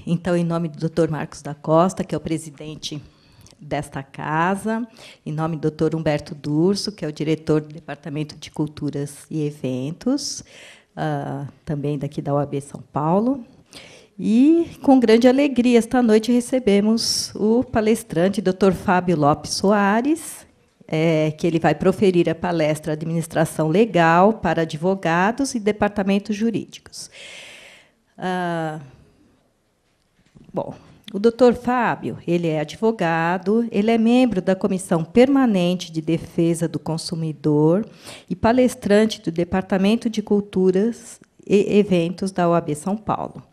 Então, em nome do Dr. Marcos da Costa, que é o presidente desta casa, em nome do Dr. Humberto Durso, que é o diretor do Departamento de Culturas e Eventos, também daqui da OAB São Paulo. E, com grande alegria, esta noite recebemos o palestrante, Dr. Fábio Lopes Soares, que ele vai proferir a palestra Administração Legal para Advogados e Departamentos Jurídicos. Bom, o Dr. Fábio, ele é advogado, ele é membro da Comissão Permanente de Defesa do Consumidor e palestrante do Departamento de Culturas e Eventos da OAB São Paulo.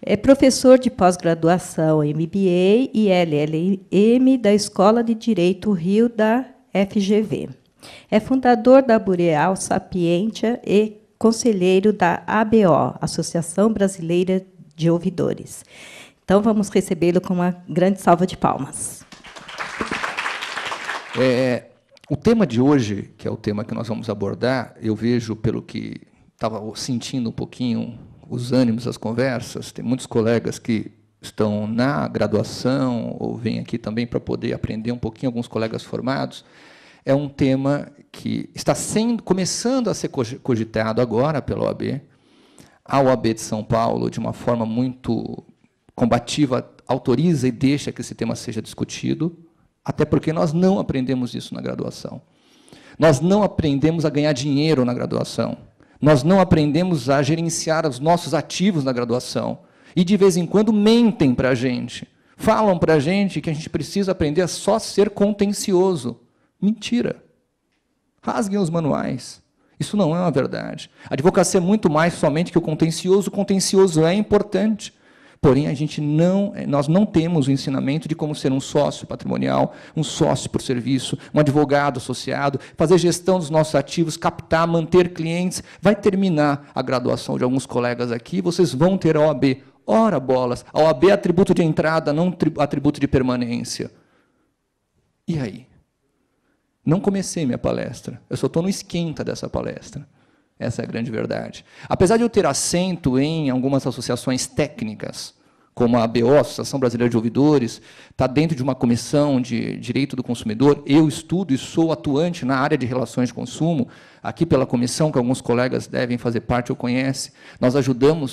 É professor de pós-graduação MBA e LLM da Escola de Direito Rio da FGV. É fundador da Boreal Sapientia e conselheiro da ABO, Associação Brasileira de Ouvidores. Então, vamos recebê-lo com uma grande salva de palmas. O tema de hoje, que é o tema que nós vamos abordar, eu vejo, pelo que estava sentindo um pouquinho os ânimos das conversas, tem muitos colegas que estão na graduação ou vêm aqui também para poder aprender um pouquinho, alguns colegas formados. É um tema que está começando a ser cogitado agora pela OAB. A OAB de São Paulo, de uma forma muito combativa, autoriza e deixa que esse tema seja discutido, até porque nós não aprendemos isso na graduação. Nós não aprendemos a ganhar dinheiro na graduação. Nós não aprendemos a gerenciar os nossos ativos na graduação. E, de vez em quando, mentem para a gente. Falam para a gente que a gente precisa aprender a só ser contencioso. Mentira. Rasguem os manuais. Isso não é uma verdade. A advocacia é muito mais somente que o contencioso. O contencioso é importante. Porém, nós não temos o ensinamento de como ser um sócio patrimonial, um sócio por serviço, um advogado associado, fazer gestão dos nossos ativos, captar, manter clientes. Vai terminar a graduação de alguns colegas aqui, vocês vão ter a OAB. Ora, bolas, a OAB é atributo de entrada, não atributo de permanência. E aí? Não comecei minha palestra, eu só estou no esquenta dessa palestra. Essa é a grande verdade. Apesar de eu ter assento em algumas associações técnicas, como a ABO, Associação Brasileira de Ouvidores, está dentro de uma comissão de direito do consumidor, eu estudo e sou atuante na área de relações de consumo, aqui pela comissão, que alguns colegas devem fazer parte ou conhecem, nós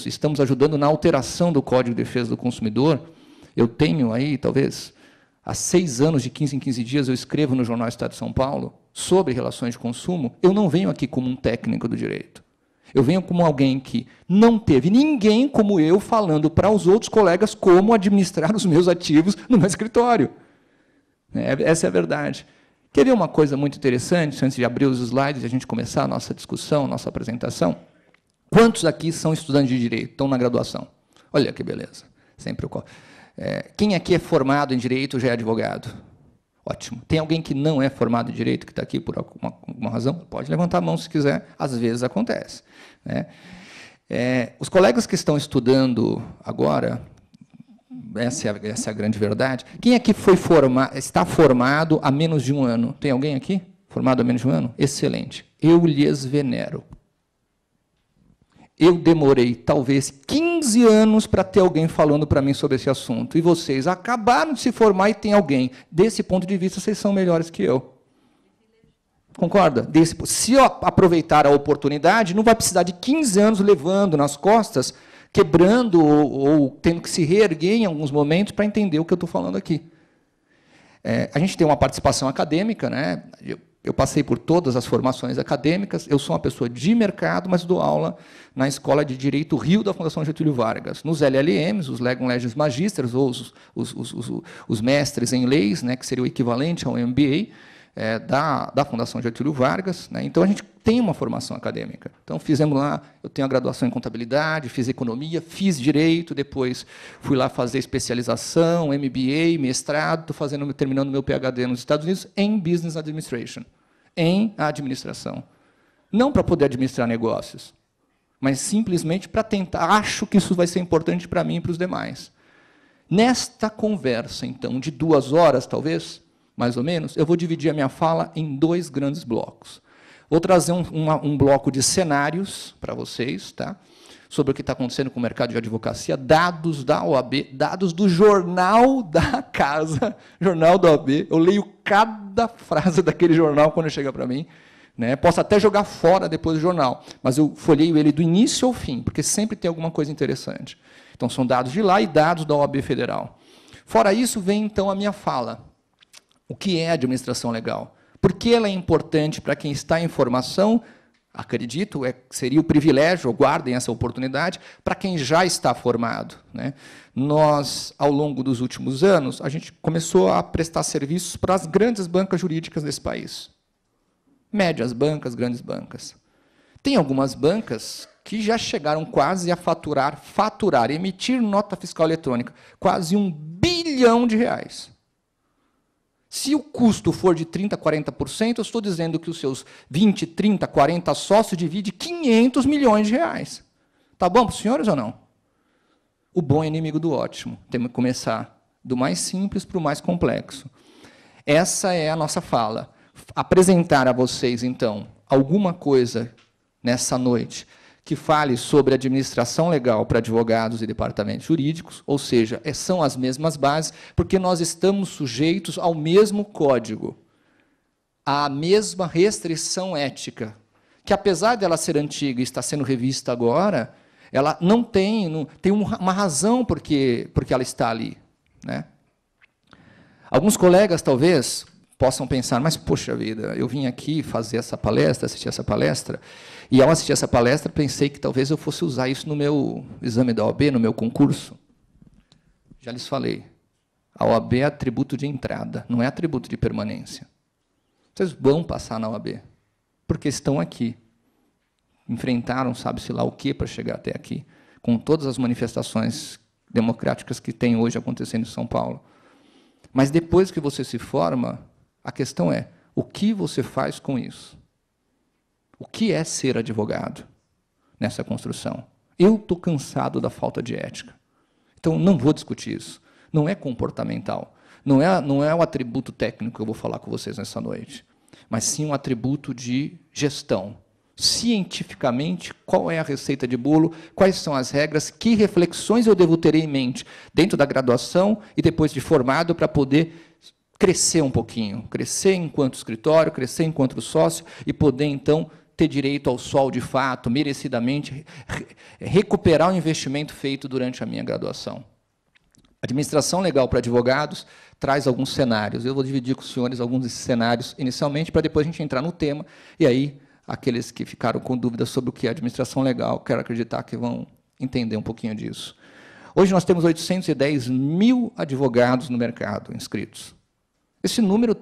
estamos ajudando na alteração do Código de Defesa do Consumidor. Eu tenho aí, talvez, há 6 anos, de 15 em 15 dias, eu escrevo no Jornal Estado de São Paulo sobre relações de consumo. Eu não venho aqui como um técnico do direito. Eu venho como alguém que não teve ninguém como eu falando para os outros colegas como administrar os meus ativos no meu escritório. Essa é a verdade. Quer ver uma coisa muito interessante, antes de abrir os slides e a gente começar a nossa discussão, nossa apresentação? Quantos aqui são estudantes de direito, estão na graduação? Olha que beleza. Sempre ocorre. Quem aqui é formado em direito já é advogado? Ótimo. Tem alguém que não é formado em direito, que está aqui por alguma razão? Pode levantar a mão se quiser, às vezes acontece. Os colegas que estão estudando agora, essa é a grande verdade. Quem aqui está formado há menos de 1 ano? Tem alguém aqui formado há menos de 1 ano? Excelente. Eu lhes venero. Eu demorei, talvez, 15 anos para ter alguém falando para mim sobre esse assunto. E vocês acabaram de se formar e tem alguém. Desse ponto de vista, vocês são melhores que eu. Concorda? Se eu aproveitar a oportunidade, não vai precisar de 15 anos levando nas costas, quebrando ou tendo que se reerguer em alguns momentos para entender o que eu estou falando aqui. A gente tem uma participação acadêmica, né? Eu passei por todas as formações acadêmicas, eu sou uma pessoa de mercado, mas dou aula na Escola de Direito Rio da Fundação Getúlio Vargas. Nos LLMs, os Legum Legis Magisters, ou os mestres em leis, né, que seria o equivalente ao MBA, da Fundação Getúlio Vargas. Né? Então, a gente tem uma formação acadêmica. Então, fizemos lá, eu tenho a graduação em contabilidade, fiz economia, fiz direito, depois fui lá fazer especialização, MBA, mestrado, estou terminando meu PhD nos Estados Unidos em Business Administration, em administração. Não para poder administrar negócios, mas simplesmente para tentar, acho que isso vai ser importante para mim e para os demais. Nesta conversa, então, de 2 horas, talvez, mais ou menos, eu vou dividir a minha fala em 2 grandes blocos. Vou trazer um bloco de cenários para vocês, tá? sobre o que está acontecendo com o mercado de advocacia, dados da OAB, dados do jornal da casa, jornal da OAB. Eu leio cada frase daquele jornal quando chega para mim. Né? Posso até jogar fora depois do jornal, mas eu folheio ele do início ao fim, porque sempre tem alguma coisa interessante. Então, são dados de lá e dados da OAB Federal. Fora isso, vem, então, a minha fala. O que é administração legal? Por que ela é importante para quem está em formação? Acredito, seria o privilégio, guardem essa oportunidade, para quem já está formado. Né? Nós, ao longo dos últimos anos, a gente começou a prestar serviços para as grandes bancas jurídicas desse país. Médias bancas, grandes bancas. Tem algumas bancas que já chegaram quase a faturar, emitir nota fiscal eletrônica, quase R$1 bilhão. Se o custo for de 30%, 40%, eu estou dizendo que os seus 20, 30, 40 sócios dividem R$500 milhões. Tá bom para os senhores ou não? O bom é inimigo do ótimo. Temos que começar do mais simples para o mais complexo. Essa é a nossa fala. Apresentar a vocês, então, alguma coisa nessa noite que fale sobre administração legal para advogados e departamentos jurídicos, ou seja, são as mesmas bases, porque nós estamos sujeitos ao mesmo código, à mesma restrição ética, que, apesar dela ser antiga e está sendo revista agora, ela não tem uma razão porque ela está ali. Né? Alguns colegas, talvez, possam pensar, mas, poxa vida, eu vim aqui fazer essa palestra, assistir essa palestra, e, ao assistir essa palestra, pensei que talvez eu fosse usar isso no meu exame da OAB, no meu concurso. Já lhes falei, a OAB é atributo de entrada, não é atributo de permanência. Vocês vão passar na OAB, porque estão aqui. Enfrentaram, sabe-se lá o quê para chegar até aqui, com todas as manifestações democráticas que tem hoje acontecendo em São Paulo. Mas, depois que você se forma, a questão é, o que você faz com isso? O que é ser advogado nessa construção? Eu estou cansado da falta de ética. Então, não vou discutir isso. Não é comportamental. Não é o atributo técnico que eu vou falar com vocês nessa noite, mas sim um atributo de gestão. Cientificamente, qual é a receita de bolo, quais são as regras, que reflexões eu devo ter em mente dentro da graduação e depois de formado para poder crescer um pouquinho, crescer enquanto escritório, crescer enquanto sócio e poder, então, ter direito ao sol de fato, merecidamente, recuperar o investimento feito durante a minha graduação. Administração legal para advogados traz alguns cenários. Eu vou dividir com os senhores alguns desses cenários inicialmente, para depois a gente entrar no tema, e aí, aqueles que ficaram com dúvidas sobre o que é administração legal, quero acreditar que vão entender um pouquinho disso. Hoje nós temos 810 mil advogados no mercado inscritos. Esse número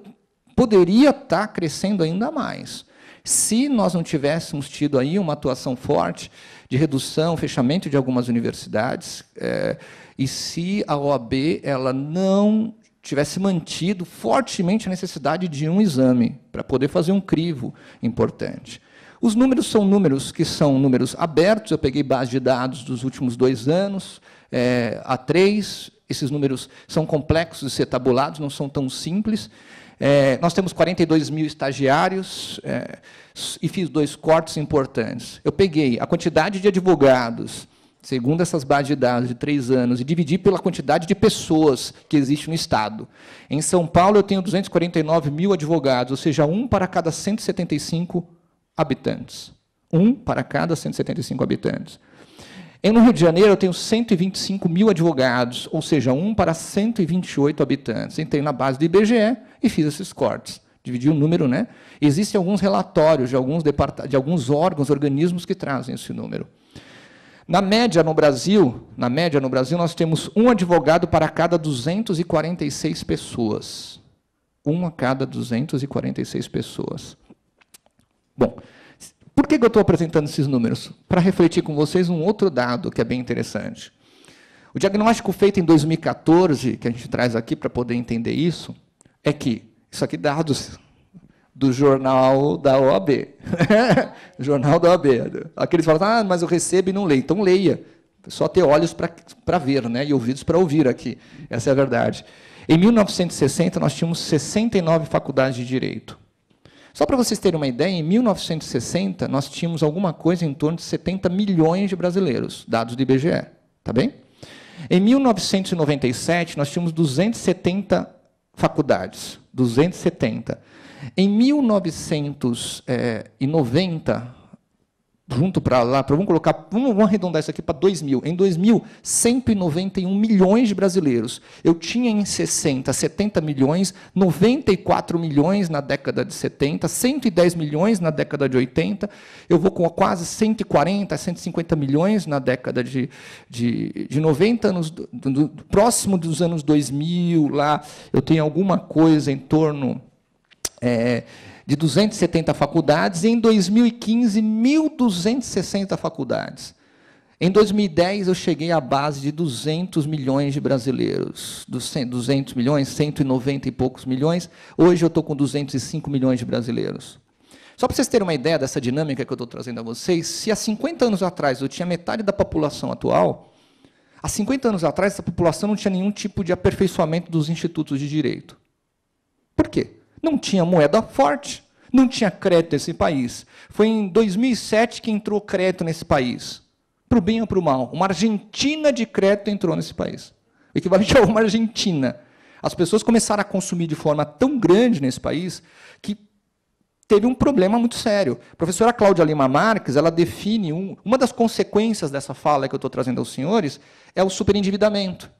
poderia estar crescendo ainda mais, se nós não tivéssemos tido aí uma atuação forte de redução, fechamento de algumas universidades, e se a OAB ela não tivesse mantido fortemente a necessidade de um exame para poder fazer um crivo importante. Os números são números que são números abertos, eu peguei base de dados dos últimos 2 anos, a 3, esses números são complexos de ser tabulados, não são tão simples. Nós temos 42 mil estagiários e fiz 2 cortes importantes. Eu peguei a quantidade de advogados, segundo essas bases de dados de 3 anos, e dividi pela quantidade de pessoas que existe no Estado. Em São Paulo, eu tenho 249 mil advogados, ou seja, 1 para cada 175 habitantes. 1 para cada 175 habitantes. No Rio de Janeiro, eu tenho 125 mil advogados, ou seja, 1 para 128 habitantes. Entrei na base do IBGE e fiz esses cortes. Dividi o número, né? Existem alguns relatórios de alguns órgãos, organismos que trazem esse número. Na média, no Brasil, nós temos 1 advogado para cada 246 pessoas. 1 a cada 246 pessoas. Bom, por que eu estou apresentando esses números? Para refletir com vocês um outro dado que é bem interessante. O diagnóstico feito em 2014, que a gente traz aqui para poder entender isso, é que, isso aqui dados do jornal da OAB. Jornal da OAB. Aqueles falam, mas eu recebo e não leio. Então, leia. Só ter olhos para ver, né? E ouvidos para ouvir aqui. Essa é a verdade. Em 1960, nós tínhamos 69 faculdades de Direito. Só para vocês terem uma ideia, em 1960, nós tínhamos alguma coisa em torno de 70 milhões de brasileiros, dados do IBGE. Tá bem? Em 1997, nós tínhamos 270 faculdades. 270. Em 1990, junto para lá, vamos arredondar isso aqui para 2000. Em 2000, 191 milhões de brasileiros. Eu tinha em 60, 70 milhões, 94 milhões na década de 70, 110 milhões na década de 80. Eu vou com quase 140, 150 milhões na década de 90, próximo dos anos 2000, lá eu tenho alguma coisa em torno de 270 faculdades, e em 2015, 1.260 faculdades. Em 2010, eu cheguei à base de 200 milhões de brasileiros. 200 milhões, 190 e poucos milhões. Hoje, eu estou com 205 milhões de brasileiros. Só para vocês terem uma ideia dessa dinâmica que eu estou trazendo a vocês, se há 50 anos atrás eu tinha metade da população atual, há 50 anos atrás, essa população não tinha nenhum tipo de aperfeiçoamento dos institutos de direito. Por quê? Não tinha moeda forte, não tinha crédito nesse país. Foi em 2007 que entrou crédito nesse país. Para o bem ou para o mal. Uma Argentina de crédito entrou nesse país. O equivalente a uma Argentina. As pessoas começaram a consumir de forma tão grande nesse país que teve um problema muito sério. A professora Cláudia Lima Marques, ela define uma das consequências dessa fala que eu estou trazendo aos senhores é o superendividamento.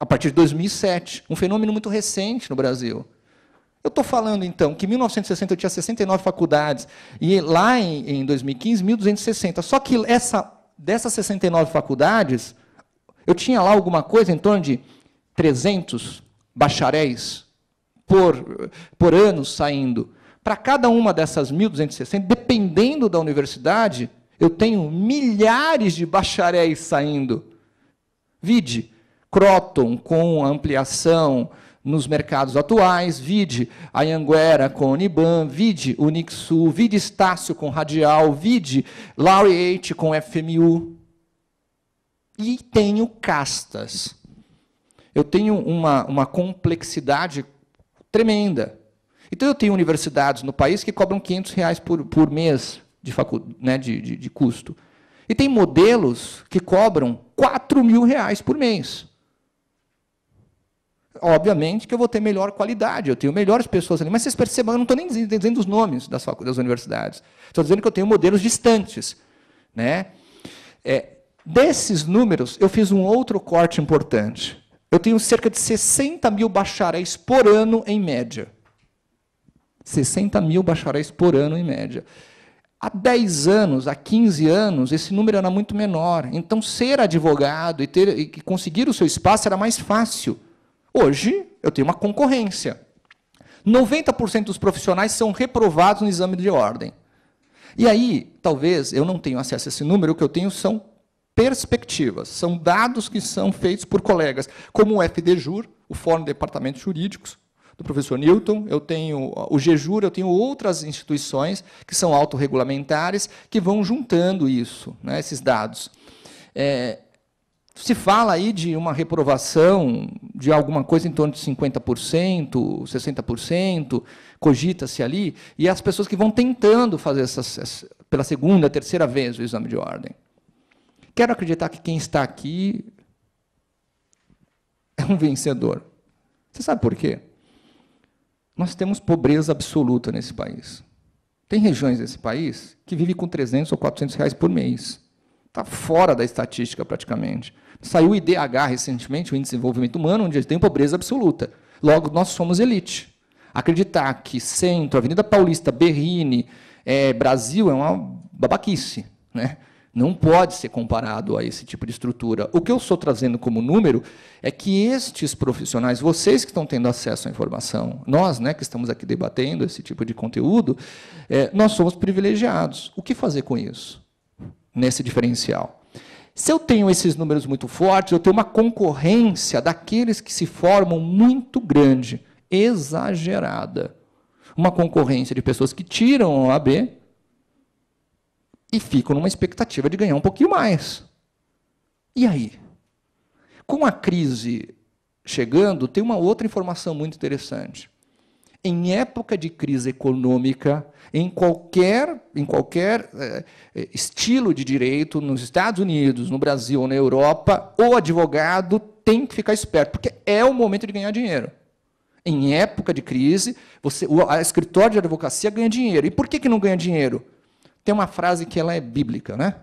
A partir de 2007, um fenômeno muito recente no Brasil. Eu estou falando, então, que em 1960 eu tinha 69 faculdades, e lá em 2015, 1.260. Só que dessas 69 faculdades, eu tinha lá alguma coisa em torno de 300 bacharéis por ano saindo. Para cada uma dessas 1.260, dependendo da universidade, eu tenho milhares de bacharéis saindo. Vide Croton com ampliação nos mercados atuais, vide a Anhanguera com a Uniban, vide Unixul, vide Estácio com Radial, vide Laureate com FMU. E tenho castas. Eu tenho uma complexidade tremenda. Então, eu tenho universidades no país que cobram R$500 por mês de custo. E tem modelos que cobram R$4.000 por mês. Obviamente que eu vou ter melhor qualidade, eu tenho melhores pessoas ali, mas vocês percebam, eu não estou nem dizendo os nomes das universidades. Estou dizendo que eu tenho modelos distantes. Né? Desses números, eu fiz um outro corte importante. Eu tenho cerca de 60 mil bacharéis por ano, em média. 60 mil bacharéis por ano, em média. Há 10 anos, há 15 anos, esse número era muito menor. Então, ser advogado e conseguir o seu espaço era mais fácil. Hoje, eu tenho uma concorrência. 90% dos profissionais são reprovados no exame de ordem. E aí, talvez, eu não tenha acesso a esse número, o que eu tenho são perspectivas, são dados que são feitos por colegas, como o FDJUR, o Fórum de Departamentos Jurídicos, do professor Newton, eu tenho o GJUR, eu tenho outras instituições que são autorregulamentares, que vão juntando isso, né, esses dados. Se fala aí de uma reprovação de alguma coisa em torno de 50%, 60%, cogita-se ali, e as pessoas que vão tentando fazer pela segunda, terceira vez o exame de ordem. Quero acreditar que quem está aqui é um vencedor. Você sabe por quê? Nós temos pobreza absoluta nesse país. Tem regiões desse país que vivem com R$300 ou R$400 por mês. Está fora da estatística, praticamente. Saiu o IDH recentemente, o Índice de Desenvolvimento Humano, onde tem pobreza absoluta. Logo, nós somos elite. Acreditar que Centro, Avenida Paulista, Berrini, Brasil, é uma babaquice. Né? Não pode ser comparado a esse tipo de estrutura. O que eu estou trazendo como número é que estes profissionais, vocês que estão tendo acesso à informação, nós, né, que estamos aqui debatendo esse tipo de conteúdo, nós somos privilegiados. O que fazer com isso? Nesse diferencial. Se eu tenho esses números muito fortes, eu tenho uma concorrência daqueles que se formam muito grande, exagerada. Uma concorrência de pessoas que tiram a OAB e ficam numa expectativa de ganhar um pouquinho mais. E aí? Com a crise chegando, tem uma outra informação muito interessante. Em época de crise econômica, em qualquer estilo de direito, nos Estados Unidos, no Brasil ou na Europa, o advogado tem que ficar esperto, porque é o momento de ganhar dinheiro. Em época de crise, o escritório de advocacia ganha dinheiro. E por que não ganha dinheiro? Tem uma frase que ela é bíblica, né?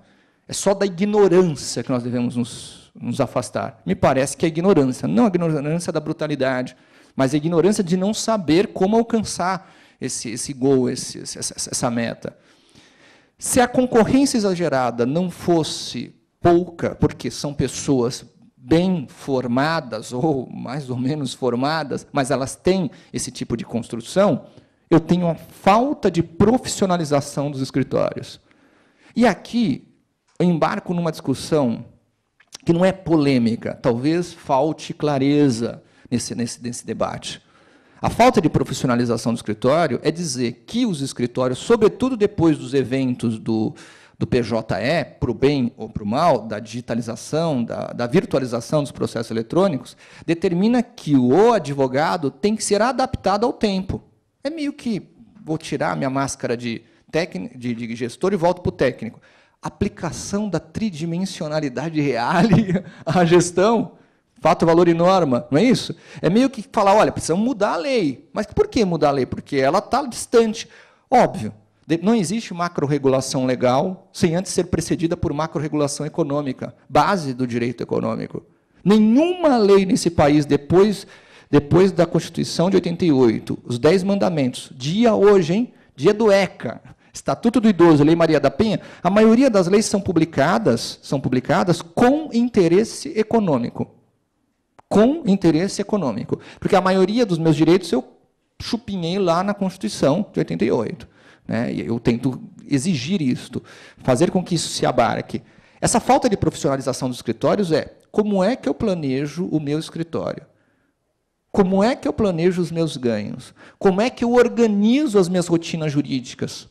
É só da ignorância que nós devemos nos afastar. Me parece que é a ignorância, não a ignorância da brutalidade, mas a ignorância de não saber como alcançar esse goal, essa meta. Se a concorrência exagerada não fosse pouca, porque são pessoas bem formadas, ou mais ou menos formadas, mas elas têm esse tipo de construção, eu tenho uma falta de profissionalização dos escritórios. E aqui eu embarco numa discussão que não é polêmica, talvez falte clareza nesse debate. A falta de profissionalização do escritório é dizer que os escritórios, sobretudo depois dos eventos do PJE, para o bem ou para o mal, da digitalização, da virtualização dos processos eletrônicos, determina que o advogado tem que ser adaptado ao tempo. É meio que, vou tirar minha máscara de gestor e volto para o técnico. Aplicação da tridimensionalidade real à gestão, fato, valor e norma, não é isso? É meio que falar, olha, precisamos mudar a lei. Mas por que mudar a lei? Porque ela está distante. Óbvio, não existe macro-regulação legal sem antes ser precedida por macro-regulação econômica, base do direito econômico. Nenhuma lei nesse país, depois da Constituição de 88, os 10 mandamentos, dia hoje, hein? Dia do ECA, Estatuto do Idoso, Lei Maria da Penha, a maioria das leis são publicadas com interesse econômico. Com interesse econômico. Porque a maioria dos meus direitos eu chupinhei lá na Constituição de 88. Né? E eu tento exigir isto, fazer com que isso se abarque. Essa falta de profissionalização dos escritórios como é que eu planejo o meu escritório? Como é que eu planejo os meus ganhos? Como é que eu organizo as minhas rotinas jurídicas?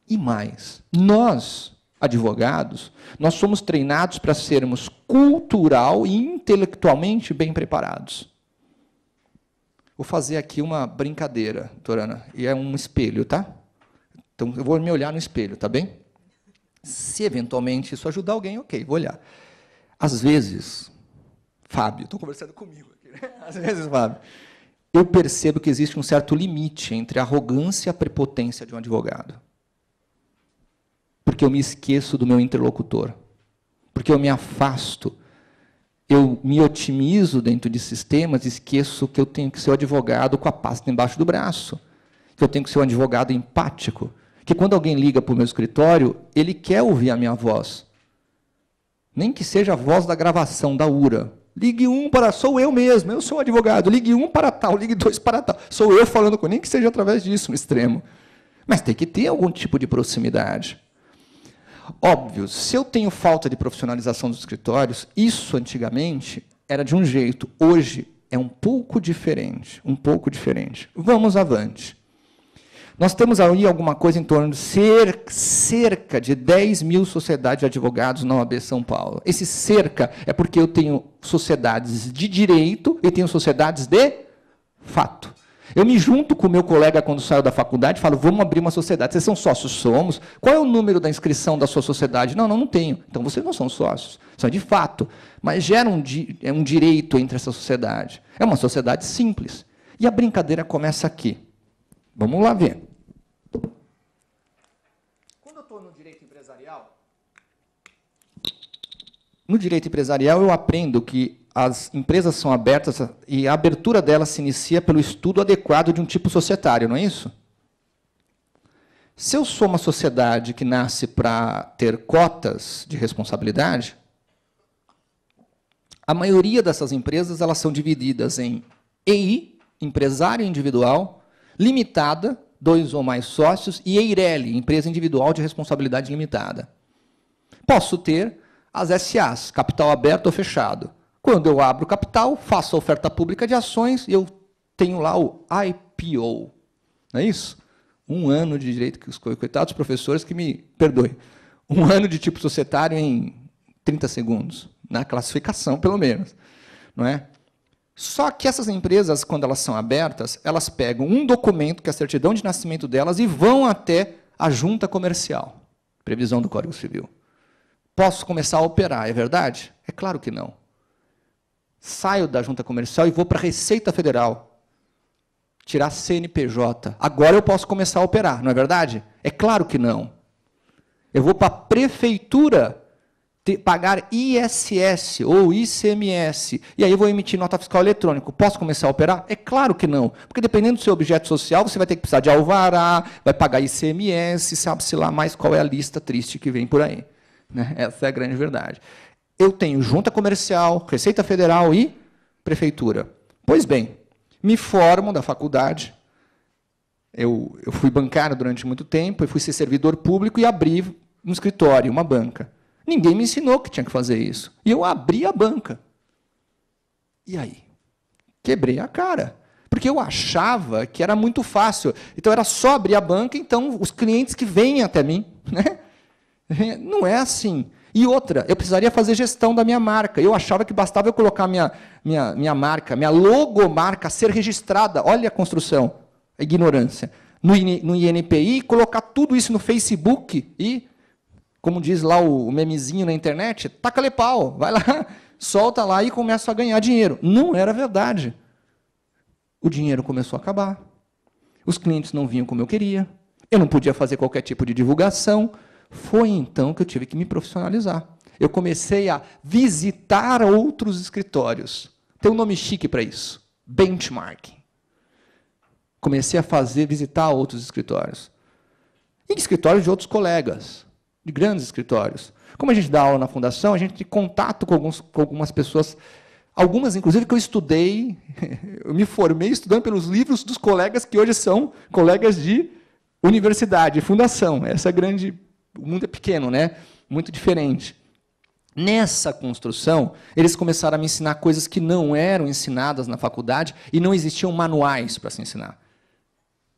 E mais, nós, advogados, nós somos treinados para sermos cultural e intelectualmente bem preparados. Vou fazer aqui uma brincadeira, doutora Ana, e é um espelho, tá? Então, eu vou me olhar no espelho, tá bem? Se, eventualmente, isso ajudar alguém, ok, vou olhar. Às vezes, Fábio, estou conversando comigo aqui, né? Às vezes, Fábio, eu percebo que existe um certo limite entre a arrogância e a prepotência de um advogado. Porque eu me esqueço do meu interlocutor. Porque eu me afasto. Eu me otimizo dentro de sistemas e esqueço que eu tenho que ser o advogado com a pasta embaixo do braço. Que eu tenho que ser um advogado empático. Que quando alguém liga para o meu escritório, ele quer ouvir a minha voz. Nem que seja a voz da gravação, da URA. Ligue 1 para... Sou eu mesmo, eu sou um advogado. Ligue 1 para tal, ligue 2 para tal. Sou eu falando com... Nem que seja através disso, no extremo. Mas tem que ter algum tipo de proximidade. Óbvio, se eu tenho falta de profissionalização dos escritórios, isso antigamente era de um jeito, hoje é um pouco diferente, Vamos avante. Nós temos aí alguma coisa em torno de cerca de 10 mil sociedades de advogados na OAB São Paulo. Esse cerca é porque eu tenho sociedades de direito e tenho sociedades de fato. Eu me junto com o meu colega quando saio da faculdade e falo, vamos abrir uma sociedade. Vocês são sócios? Somos. Qual é o número da inscrição da sua sociedade? Não tenho. Então, vocês não são sócios. São de fato. Mas gera um direito entre essa sociedade. É uma sociedade simples. E a brincadeira começa aqui. Vamos lá ver. Quando eu estou no direito empresarial, eu aprendo que as empresas são abertas e a abertura delas se inicia pelo estudo adequado de um tipo societário, não é isso? Se eu sou uma sociedade que nasce para ter cotas de responsabilidade, a maioria dessas empresas elas são divididas em EI, empresário individual, limitada, 2 ou mais sócios, e EIRELI, empresa individual de responsabilidade limitada. Posso ter as SAs, capital aberto ou fechado. Quando eu abro capital, faço a oferta pública de ações e eu tenho lá o IPO. Não é isso? 1 ano de direito, coitados professores que me perdoem. 1 ano de tipo societário em 30 segundos. Na classificação, pelo menos. Não é? Só que essas empresas, quando elas são abertas, elas pegam um documento, que é a certidão de nascimento delas, e vão até a junta comercial. Previsão do Código Civil. Posso começar a operar, é verdade? É claro que não. Saio da junta comercial e vou para a Receita Federal. Tirar CNPJ. Agora eu posso começar a operar, não é verdade? É claro que não. Eu vou para a prefeitura pagar ISS ou ICMS, e aí eu vou emitir nota fiscal eletrônica. Posso começar a operar? É claro que não, porque dependendo do seu objeto social, você vai ter que precisar de alvará, vai pagar ICMS, sabe-se lá mais qual é a lista triste que vem por aí. Né? Essa é a grande verdade. Eu tenho junta comercial, Receita Federal e prefeitura. Pois bem, me formo da faculdade, eu fui bancário durante muito tempo, eu fui ser servidor público e abri um escritório, uma banca. Ninguém me ensinou que tinha que fazer isso. E eu abri a banca. E aí? Quebrei a cara. Porque eu achava que era muito fácil. Então, era só abrir a banca, então, os clientes que vêm até mim. Né? Não é assim. E outra, eu precisaria fazer gestão da minha marca. Eu achava que bastava eu colocar minha marca, minha logomarca, ser registrada. Olha a construção, a ignorância. No INPI, colocar tudo isso no Facebook e... Como diz lá o memezinho na internet, taca-lhe pau, vai lá, solta lá e começa a ganhar dinheiro. Não era verdade. O dinheiro começou a acabar. Os clientes não vinham como eu queria. Eu não podia fazer qualquer tipo de divulgação. Foi então que eu tive que me profissionalizar. Eu comecei a visitar outros escritórios. Tem um nome chique para isso. Benchmarking. Comecei a visitar outros escritórios. E escritórios de outros colegas. De grandes escritórios. Como a gente dá aula na fundação, a gente tem contato com algumas pessoas, algumas, inclusive, que eu estudei, eu me formei estudando pelos livros dos colegas que hoje são colegas de universidade, fundação. Essa é grande... O mundo é pequeno, né? Muito diferente. Nessa construção, eles começaram a me ensinar coisas que não eram ensinadas na faculdade e não existiam manuais para se ensinar.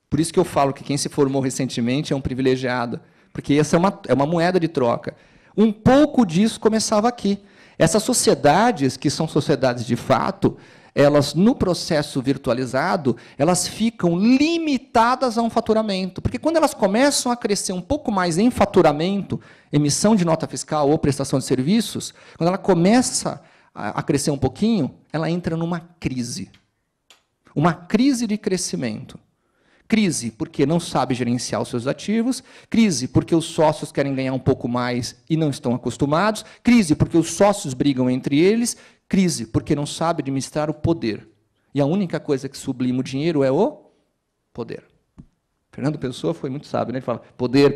Por isso que eu falo que quem se formou recentemente é um privilegiado, porque essa é uma moeda de troca. Um pouco disso começava aqui. Essas sociedades, que são sociedades de fato, elas, no processo virtualizado, elas ficam limitadas a um faturamento. Porque quando elas começam a crescer um pouco mais em faturamento, emissão de nota fiscal ou prestação de serviços, quando ela começa a crescer um pouquinho, ela entra numa crise. Uma crise de crescimento. Crise porque não sabe gerenciar os seus ativos, crise porque os sócios querem ganhar um pouco mais e não estão acostumados, crise porque os sócios brigam entre eles, crise porque não sabe administrar o poder. E a única coisa que sublima o dinheiro é o poder. Fernando Pessoa foi muito sábio, né? Ele fala, poder,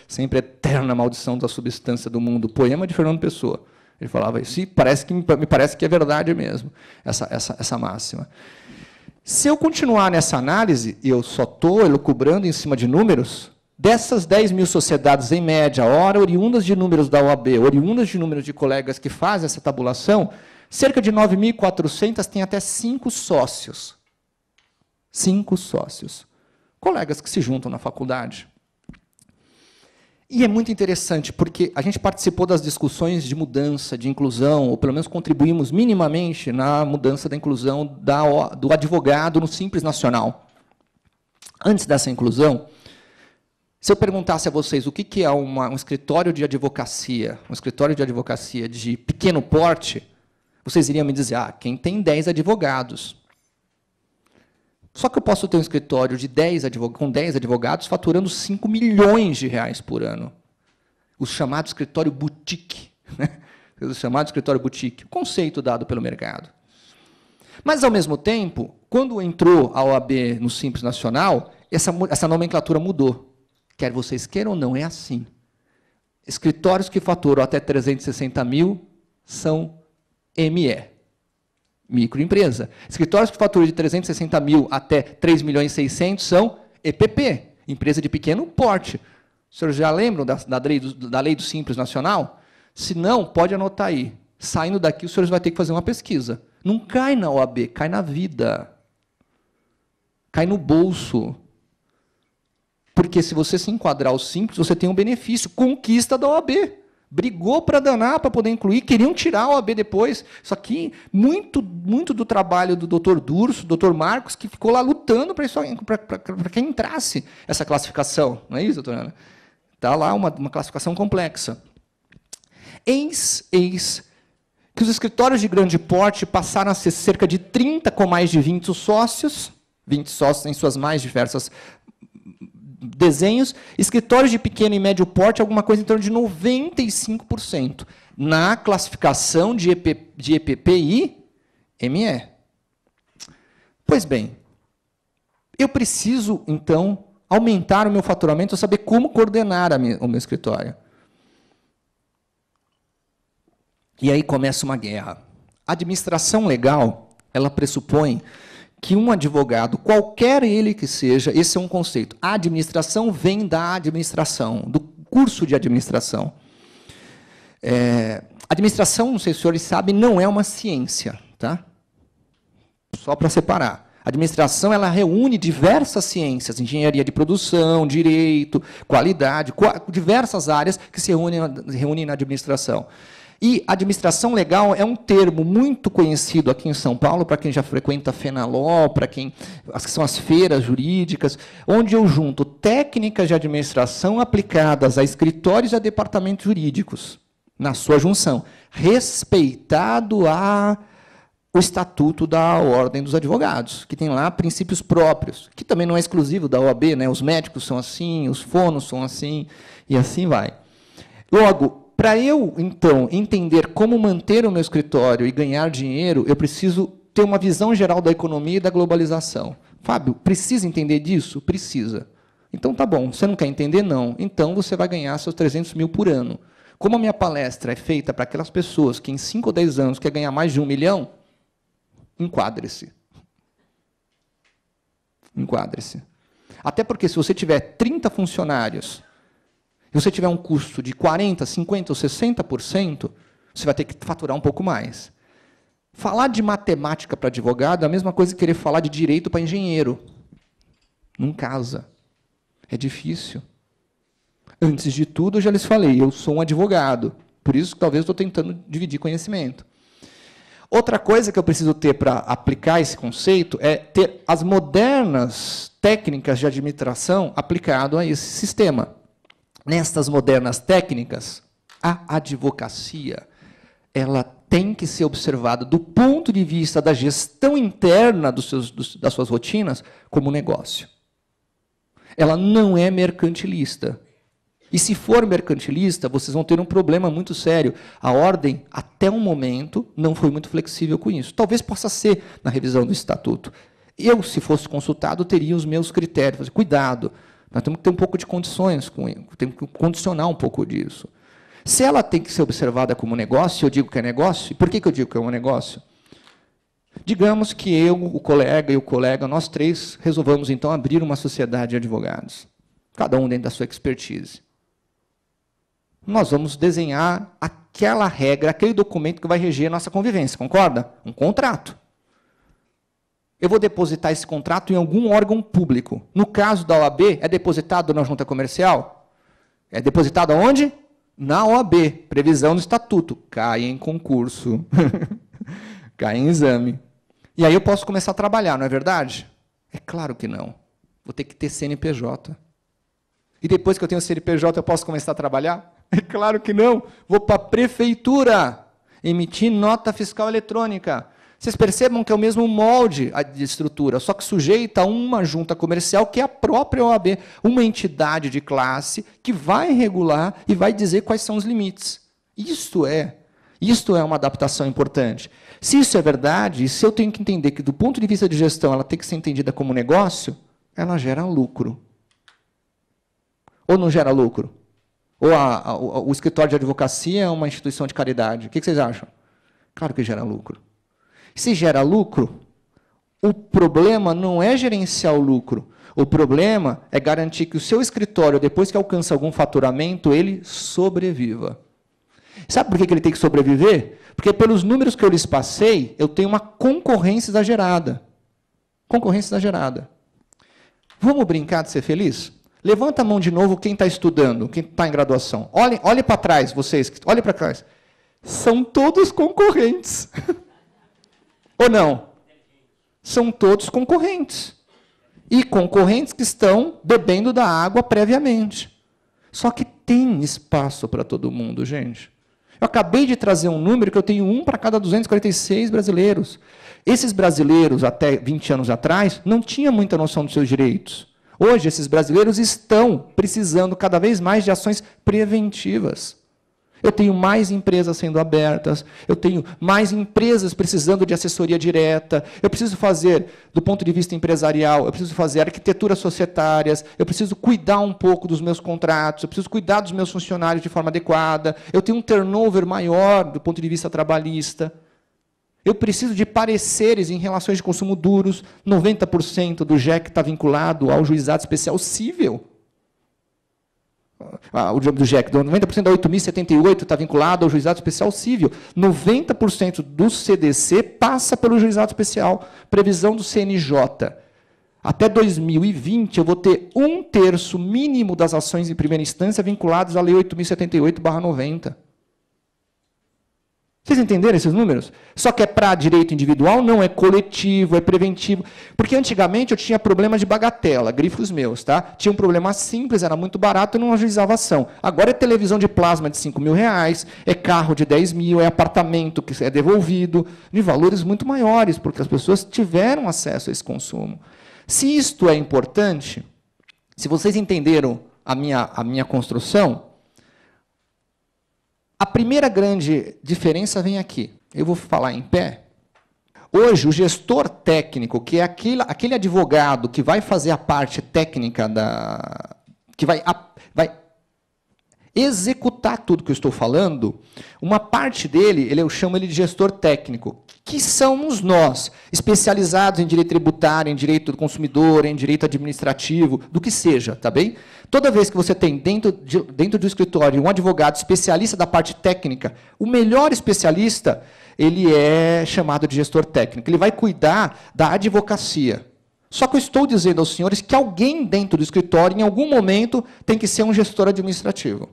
sempre eterna maldição da substância do mundo. Poema de Fernando Pessoa. Ele falava isso, e me parece que é verdade mesmo, essa máxima. Se eu continuar nessa análise, e eu só estou elucubrando em cima de números, dessas 10 mil sociedades, em média, ora, oriundas de números da OAB, oriundas de números de colegas que fazem essa tabulação, cerca de 9.400 têm até 5 sócios. 5 sócios. Colegas que se juntam na faculdade. E é muito interessante, porque a gente participou das discussões de mudança, de inclusão, ou pelo menos contribuímos minimamente na mudança da inclusão do advogado no Simples Nacional. Antes dessa inclusão, se eu perguntasse a vocês o que é um escritório de advocacia de pequeno porte, vocês iriam me dizer, quem tem 10 advogados. Só que eu posso ter um escritório com 10 advogados faturando 5 milhões de reais por ano. O chamado escritório boutique. Né? O chamado escritório boutique. O conceito dado pelo mercado. Mas, ao mesmo tempo, quando entrou a OAB no Simples Nacional, essa nomenclatura mudou. Quer vocês queiram ou não, é assim. Escritórios que faturam até 360 mil são ME. Microempresa. Escritórios que faturam de 360 mil até 3 milhões e 600 são EPP, empresa de pequeno porte. Os senhores já lembram da lei do Simples Nacional? Se não, pode anotar aí. Saindo daqui, os senhores vão ter que fazer uma pesquisa. Não cai na OAB, cai na vida. Cai no bolso. Porque se você se enquadrar ao Simples, você tem um benefício. Conquista da OAB. Brigou para danar, para poder incluir, queriam tirar a OAB depois. Isso aqui, muito do trabalho do Dr. Durso, do Dr. Marcos, que ficou lá lutando para que entrasse essa classificação. Não é isso, doutora Ana? Está lá uma classificação complexa. Eis que os escritórios de grande porte passaram a ser cerca de 30 com mais de 20 sócios em suas mais diversas desenhos, escritórios de pequeno e médio porte, alguma coisa em torno de 95%, na classificação de EPPI-ME. Pois bem, eu preciso, então, aumentar o meu faturamento, saber como coordenar o meu escritório. E aí começa uma guerra. A administração legal, ela pressupõe que um advogado, qualquer ele que seja, esse é um conceito. A administração vem da administração, do curso de administração. Administração, não sei se os senhores sabem, não é uma ciência, tá? Só para separar. A administração, ela reúne diversas ciências, engenharia de produção, direito, qualidade, diversas áreas que se reúnem na administração. E administração legal é um termo muito conhecido aqui em São Paulo, para quem já frequenta a FENALOL, para quem que são as feiras jurídicas, onde eu junto técnicas de administração aplicadas a escritórios e a departamentos jurídicos, na sua junção, respeitado o Estatuto da Ordem dos Advogados, que tem lá princípios próprios, que também não é exclusivo da OAB, né? Os médicos são assim, os fonos são assim, e assim vai. Logo, para eu, então, entender como manter o meu escritório e ganhar dinheiro, eu preciso ter uma visão geral da economia e da globalização. Fábio, precisa entender disso? Precisa. Então, tá bom. Você não quer entender? Não. Então, você vai ganhar seus 300 mil por ano. Como a minha palestra é feita para aquelas pessoas que em 5 ou 10 anos quer ganhar mais de 1 milhão, enquadre-se. Enquadre-se. Até porque, se você tiver 30 funcionários, e você tiver um custo de 40%, 50% ou 60%, você vai ter que faturar um pouco mais. Falar de matemática para advogado é a mesma coisa que querer falar de direito para engenheiro. Não casa. É difícil. Antes de tudo, eu já lhes falei, eu sou um advogado. Por isso, talvez, estou tentando dividir conhecimento. Outra coisa que eu preciso ter para aplicar esse conceito é ter as modernas técnicas de administração aplicado a esse sistema. Nestas modernas técnicas, a advocacia ela tem que ser observada do ponto de vista da gestão interna das suas rotinas como negócio. Ela não é mercantilista. E se for mercantilista, vocês vão ter um problema muito sério. A ordem, até um momento, não foi muito flexível com isso. Talvez possa ser na revisão do estatuto. Eu, se fosse consultado, teria os meus critérios. Cuidado. Nós temos que ter um pouco de condições, temos que condicionar um pouco disso. Se ela tem que ser observada como negócio, eu digo que é negócio, e por que eu digo que é um negócio? Digamos que eu, o colega, nós três resolvamos, então, abrir uma sociedade de advogados, cada um dentro da sua expertise. Nós vamos desenhar aquela regra, aquele documento que vai reger a nossa convivência, concorda? Um contrato. Eu vou depositar esse contrato em algum órgão público. No caso da OAB, é depositado na junta comercial? É depositado aonde? Na OAB. Previsão do estatuto. Cai em concurso. Cai em exame. E aí eu posso começar a trabalhar, não é verdade? É claro que não. Vou ter que ter CNPJ. E depois que eu tenho CNPJ, eu posso começar a trabalhar? É claro que não. Vou para a prefeitura emitir nota fiscal eletrônica. Vocês percebam que é o mesmo molde de estrutura, só que sujeita a uma junta comercial, que é a própria OAB, uma entidade de classe que vai regular e vai dizer quais são os limites. Isto é uma adaptação importante. Se isso é verdade, e se eu tenho que entender que, do ponto de vista de gestão, ela tem que ser entendida como negócio, ela gera lucro. Ou não gera lucro? Ou o escritório de advocacia é uma instituição de caridade? O que vocês acham? Claro que gera lucro. Se gera lucro, o problema não é gerenciar o lucro. O problema é garantir que o seu escritório, depois que alcança algum faturamento, ele sobreviva. Sabe por que ele tem que sobreviver? Porque, pelos números que eu lhes passei, eu tenho uma concorrência exagerada. Concorrência exagerada. Vamos brincar de ser feliz? Levanta a mão de novo quem está estudando, quem está em graduação. Olhe para trás, vocês, olhem para trás. São todos concorrentes. Ou não? São todos concorrentes. E concorrentes que estão bebendo da água previamente. Só que tem espaço para todo mundo, gente. Eu acabei de trazer um número que eu tenho 1 para cada 246 brasileiros. Esses brasileiros, até 20 anos atrás, não tinham muita noção dos seus direitos. Hoje, esses brasileiros estão precisando cada vez mais de ações preventivas. Eu tenho mais empresas sendo abertas, eu tenho mais empresas precisando de assessoria direta, eu preciso fazer, do ponto de vista empresarial, eu preciso fazer arquiteturas societárias, eu preciso cuidar um pouco dos meus contratos, eu preciso cuidar dos meus funcionários de forma adequada, eu tenho um turnover maior do ponto de vista trabalhista. Eu preciso de pareceres em relações de consumo duros, 90% do JEC está vinculado ao juizado especial cível. Do JEC, 90% da 8.078 está vinculado ao juizado especial cível. 90% do CDC passa pelo juizado especial. Previsão do CNJ. Até 2020, eu vou ter 1/3 mínimo das ações em primeira instância vinculadas à Lei 8.078/90. Vocês entenderam esses números? Só que é para direito individual, não é coletivo, é preventivo. Porque antigamente eu tinha problema de bagatela, grifos meus, tá? Tinha um problema simples, era muito barato e não ajuizava ação. Agora é televisão de plasma de R$5.000, é carro de 10 mil, é apartamento que é devolvido, de valores muito maiores, porque as pessoas tiveram acesso a esse consumo. Se isto é importante, se vocês entenderam a minha construção, a primeira grande diferença vem aqui. Eu vou falar em pé. Hoje, o gestor técnico, que é aquele advogado que vai fazer a parte técnica, que vai executar tudo que eu estou falando, uma parte dele, eu chamo ele de gestor técnico, que somos nós, especializados em direito tributário, em direito do consumidor, em direito administrativo, do que seja, tá bem? Toda vez que você tem dentro do escritório um advogado especialista da parte técnica, o melhor especialista, ele é chamado de gestor técnico. Ele vai cuidar da advocacia. Só que eu estou dizendo aos senhores que alguém dentro do escritório, em algum momento, tem que ser um gestor administrativo.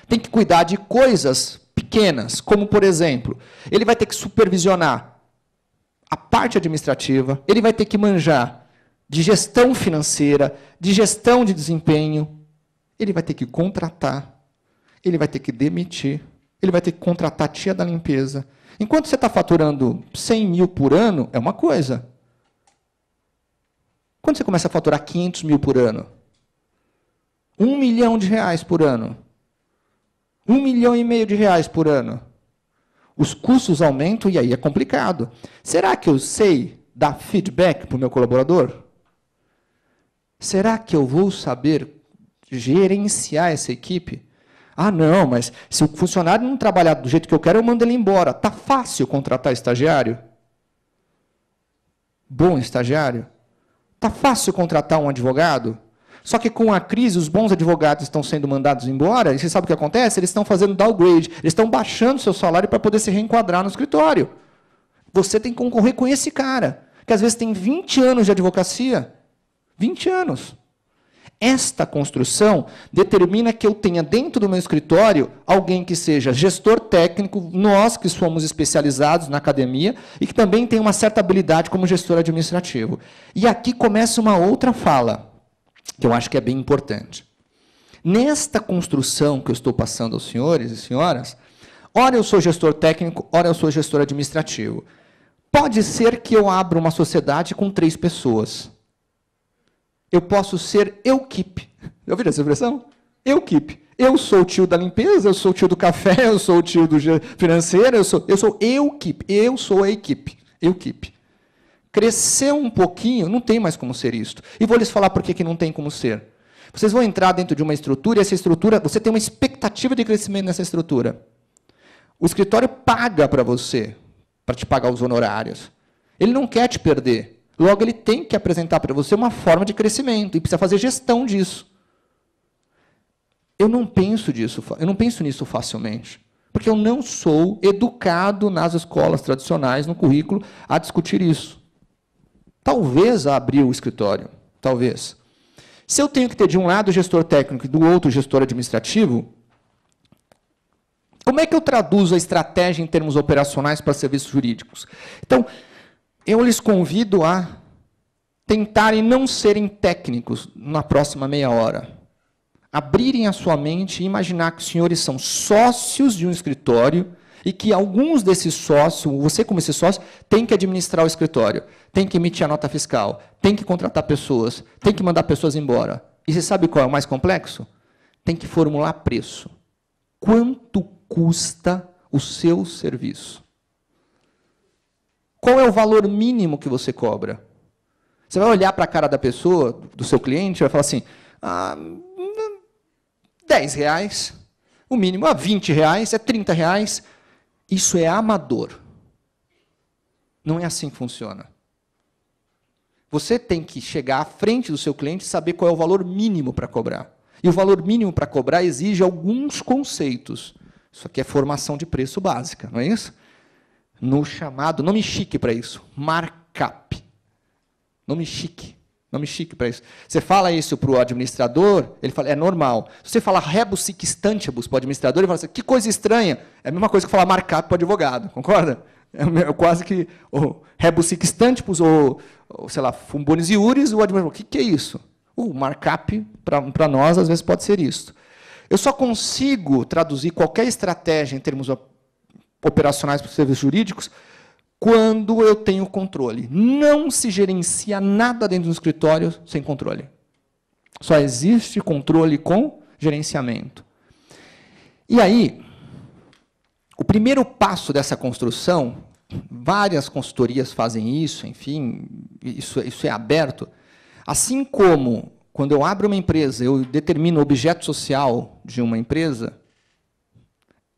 Tem que cuidar de coisas pequenas, como, por exemplo, ele vai ter que supervisionar a parte administrativa, ele vai ter que manjar de gestão financeira, de gestão de desempenho, ele vai ter que contratar, ele vai ter que demitir, ele vai ter que contratar a tia da limpeza. Enquanto você está faturando 100 mil por ano, é uma coisa. Quando você começa a faturar 500 mil por ano? R$1 milhão por ano. R$1,5 milhão por ano. Os custos aumentam e aí é complicado. Será que eu sei dar feedback para o meu colaborador? Será que eu vou saber gerenciar essa equipe? Ah, não, mas se o funcionário não trabalhar do jeito que eu quero, eu mando ele embora. Está fácil contratar estagiário? Bom estagiário? Está fácil contratar um advogado? Só que com a crise, os bons advogados estão sendo mandados embora, e você sabe o que acontece? Eles estão fazendo downgrade, eles estão baixando seu salário para poder se reenquadrar no escritório. Você tem que concorrer com esse cara, que às vezes tem 20 anos de advocacia. 20 anos. Esta construção determina que eu tenha dentro do meu escritório alguém que seja gestor técnico, nós que somos especializados na academia, e que também tem uma certa habilidade como gestor administrativo. E aqui começa uma outra fala, que eu acho que é bem importante. Nesta construção que eu estou passando aos senhores e senhoras, ora eu sou gestor técnico, ora eu sou gestor administrativo. Pode ser que eu abra uma sociedade com 3 pessoas. Eu posso ser eu-keep. Já ouviram essa expressão? Eu-keep. Eu sou o tio da limpeza, eu sou o tio do café, eu sou o tio do financeiro, eu sou eu-keep. Eu sou a equipe. Eu-keep. Cresceu um pouquinho, não tem mais como ser isto. E vou lhes falar por que não tem como ser. Vocês vão entrar dentro de uma estrutura, e essa estrutura, você tem uma expectativa de crescimento nessa estrutura. O escritório paga para você, para te pagar os honorários. Ele não quer te perder. Logo, ele tem que apresentar para você uma forma de crescimento, e precisa fazer gestão disso. Eu não penso nisso facilmente, porque eu não sou educado nas escolas tradicionais, no currículo, a discutir isso. Talvez a abrir o escritório, talvez. Se eu tenho que ter de um lado o gestor técnico e do outro o gestor administrativo, como é que eu traduzo a estratégia em termos operacionais para serviços jurídicos? Então, eu lhes convido a tentarem não serem técnicos na próxima meia hora. Abrirem a sua mente e imaginar que os senhores são sócios de um escritório e que alguns desses sócios, você como esse sócio, tem que administrar o escritório, tem que emitir a nota fiscal, tem que contratar pessoas, tem que mandar pessoas embora. E você sabe qual é o mais complexo? Tem que formular preço. Quanto custa o seu serviço? Qual é o valor mínimo que você cobra? Você vai olhar para a cara da pessoa, do seu cliente, e vai falar assim, R$10, o mínimo, R$20, R$30. Isso é amador. Não é assim que funciona. Você tem que chegar à frente do seu cliente e saber qual é o valor mínimo para cobrar. E o valor mínimo para cobrar exige alguns conceitos. Isso aqui é formação de preço básica, não é isso? No chamado, nome chique para isso, markup. Nome chique para isso. Você fala isso para o administrador, ele fala, é normal. Se você falar rebus sic stantibus para o administrador, ele fala assim, que coisa estranha. É a mesma coisa que falar markup para o advogado, concorda? É quase que o rebus sic stantibus, ou sei lá, fumbonis iuris, o advogado, o que é isso? O markup, para nós, às vezes pode ser isso. Eu só consigo traduzir qualquer estratégia em termos operacionais para os serviços jurídicos quando eu tenho controle. Não se gerencia nada dentro do escritório sem controle. Só existe controle com gerenciamento. E aí, o primeiro passo dessa construção, várias consultorias fazem isso, enfim, isso é aberto. Assim como, quando eu abro uma empresa, eu determino o objeto social de uma empresa,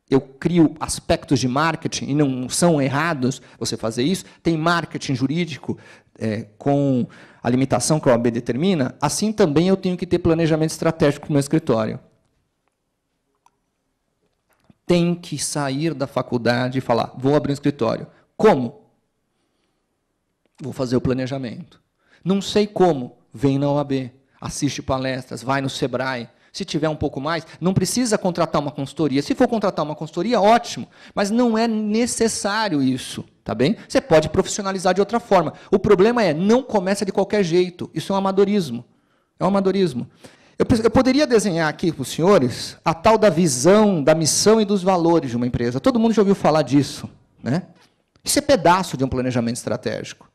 eu crio aspectos de marketing, e não são errados você fazer isso, tem marketing jurídico com a limitação que a OAB determina, assim também eu tenho que ter planejamento estratégico para o meu escritório. Tem que sair da faculdade e falar, vou abrir um escritório. Como? Vou fazer o planejamento. Não sei como, vem na OAB, assiste palestras, vai no Sebrae. Se tiver um pouco mais, não precisa contratar uma consultoria. Se for contratar uma consultoria, ótimo, mas não é necessário isso, tá bem? Você pode profissionalizar de outra forma. O problema é, não começa de qualquer jeito. Isso é um amadorismo. É um amadorismo. Eu poderia desenhar aqui para os senhores a tal da visão, da missão e dos valores de uma empresa. Todo mundo já ouviu falar disso, né? Isso é pedaço de um planejamento estratégico.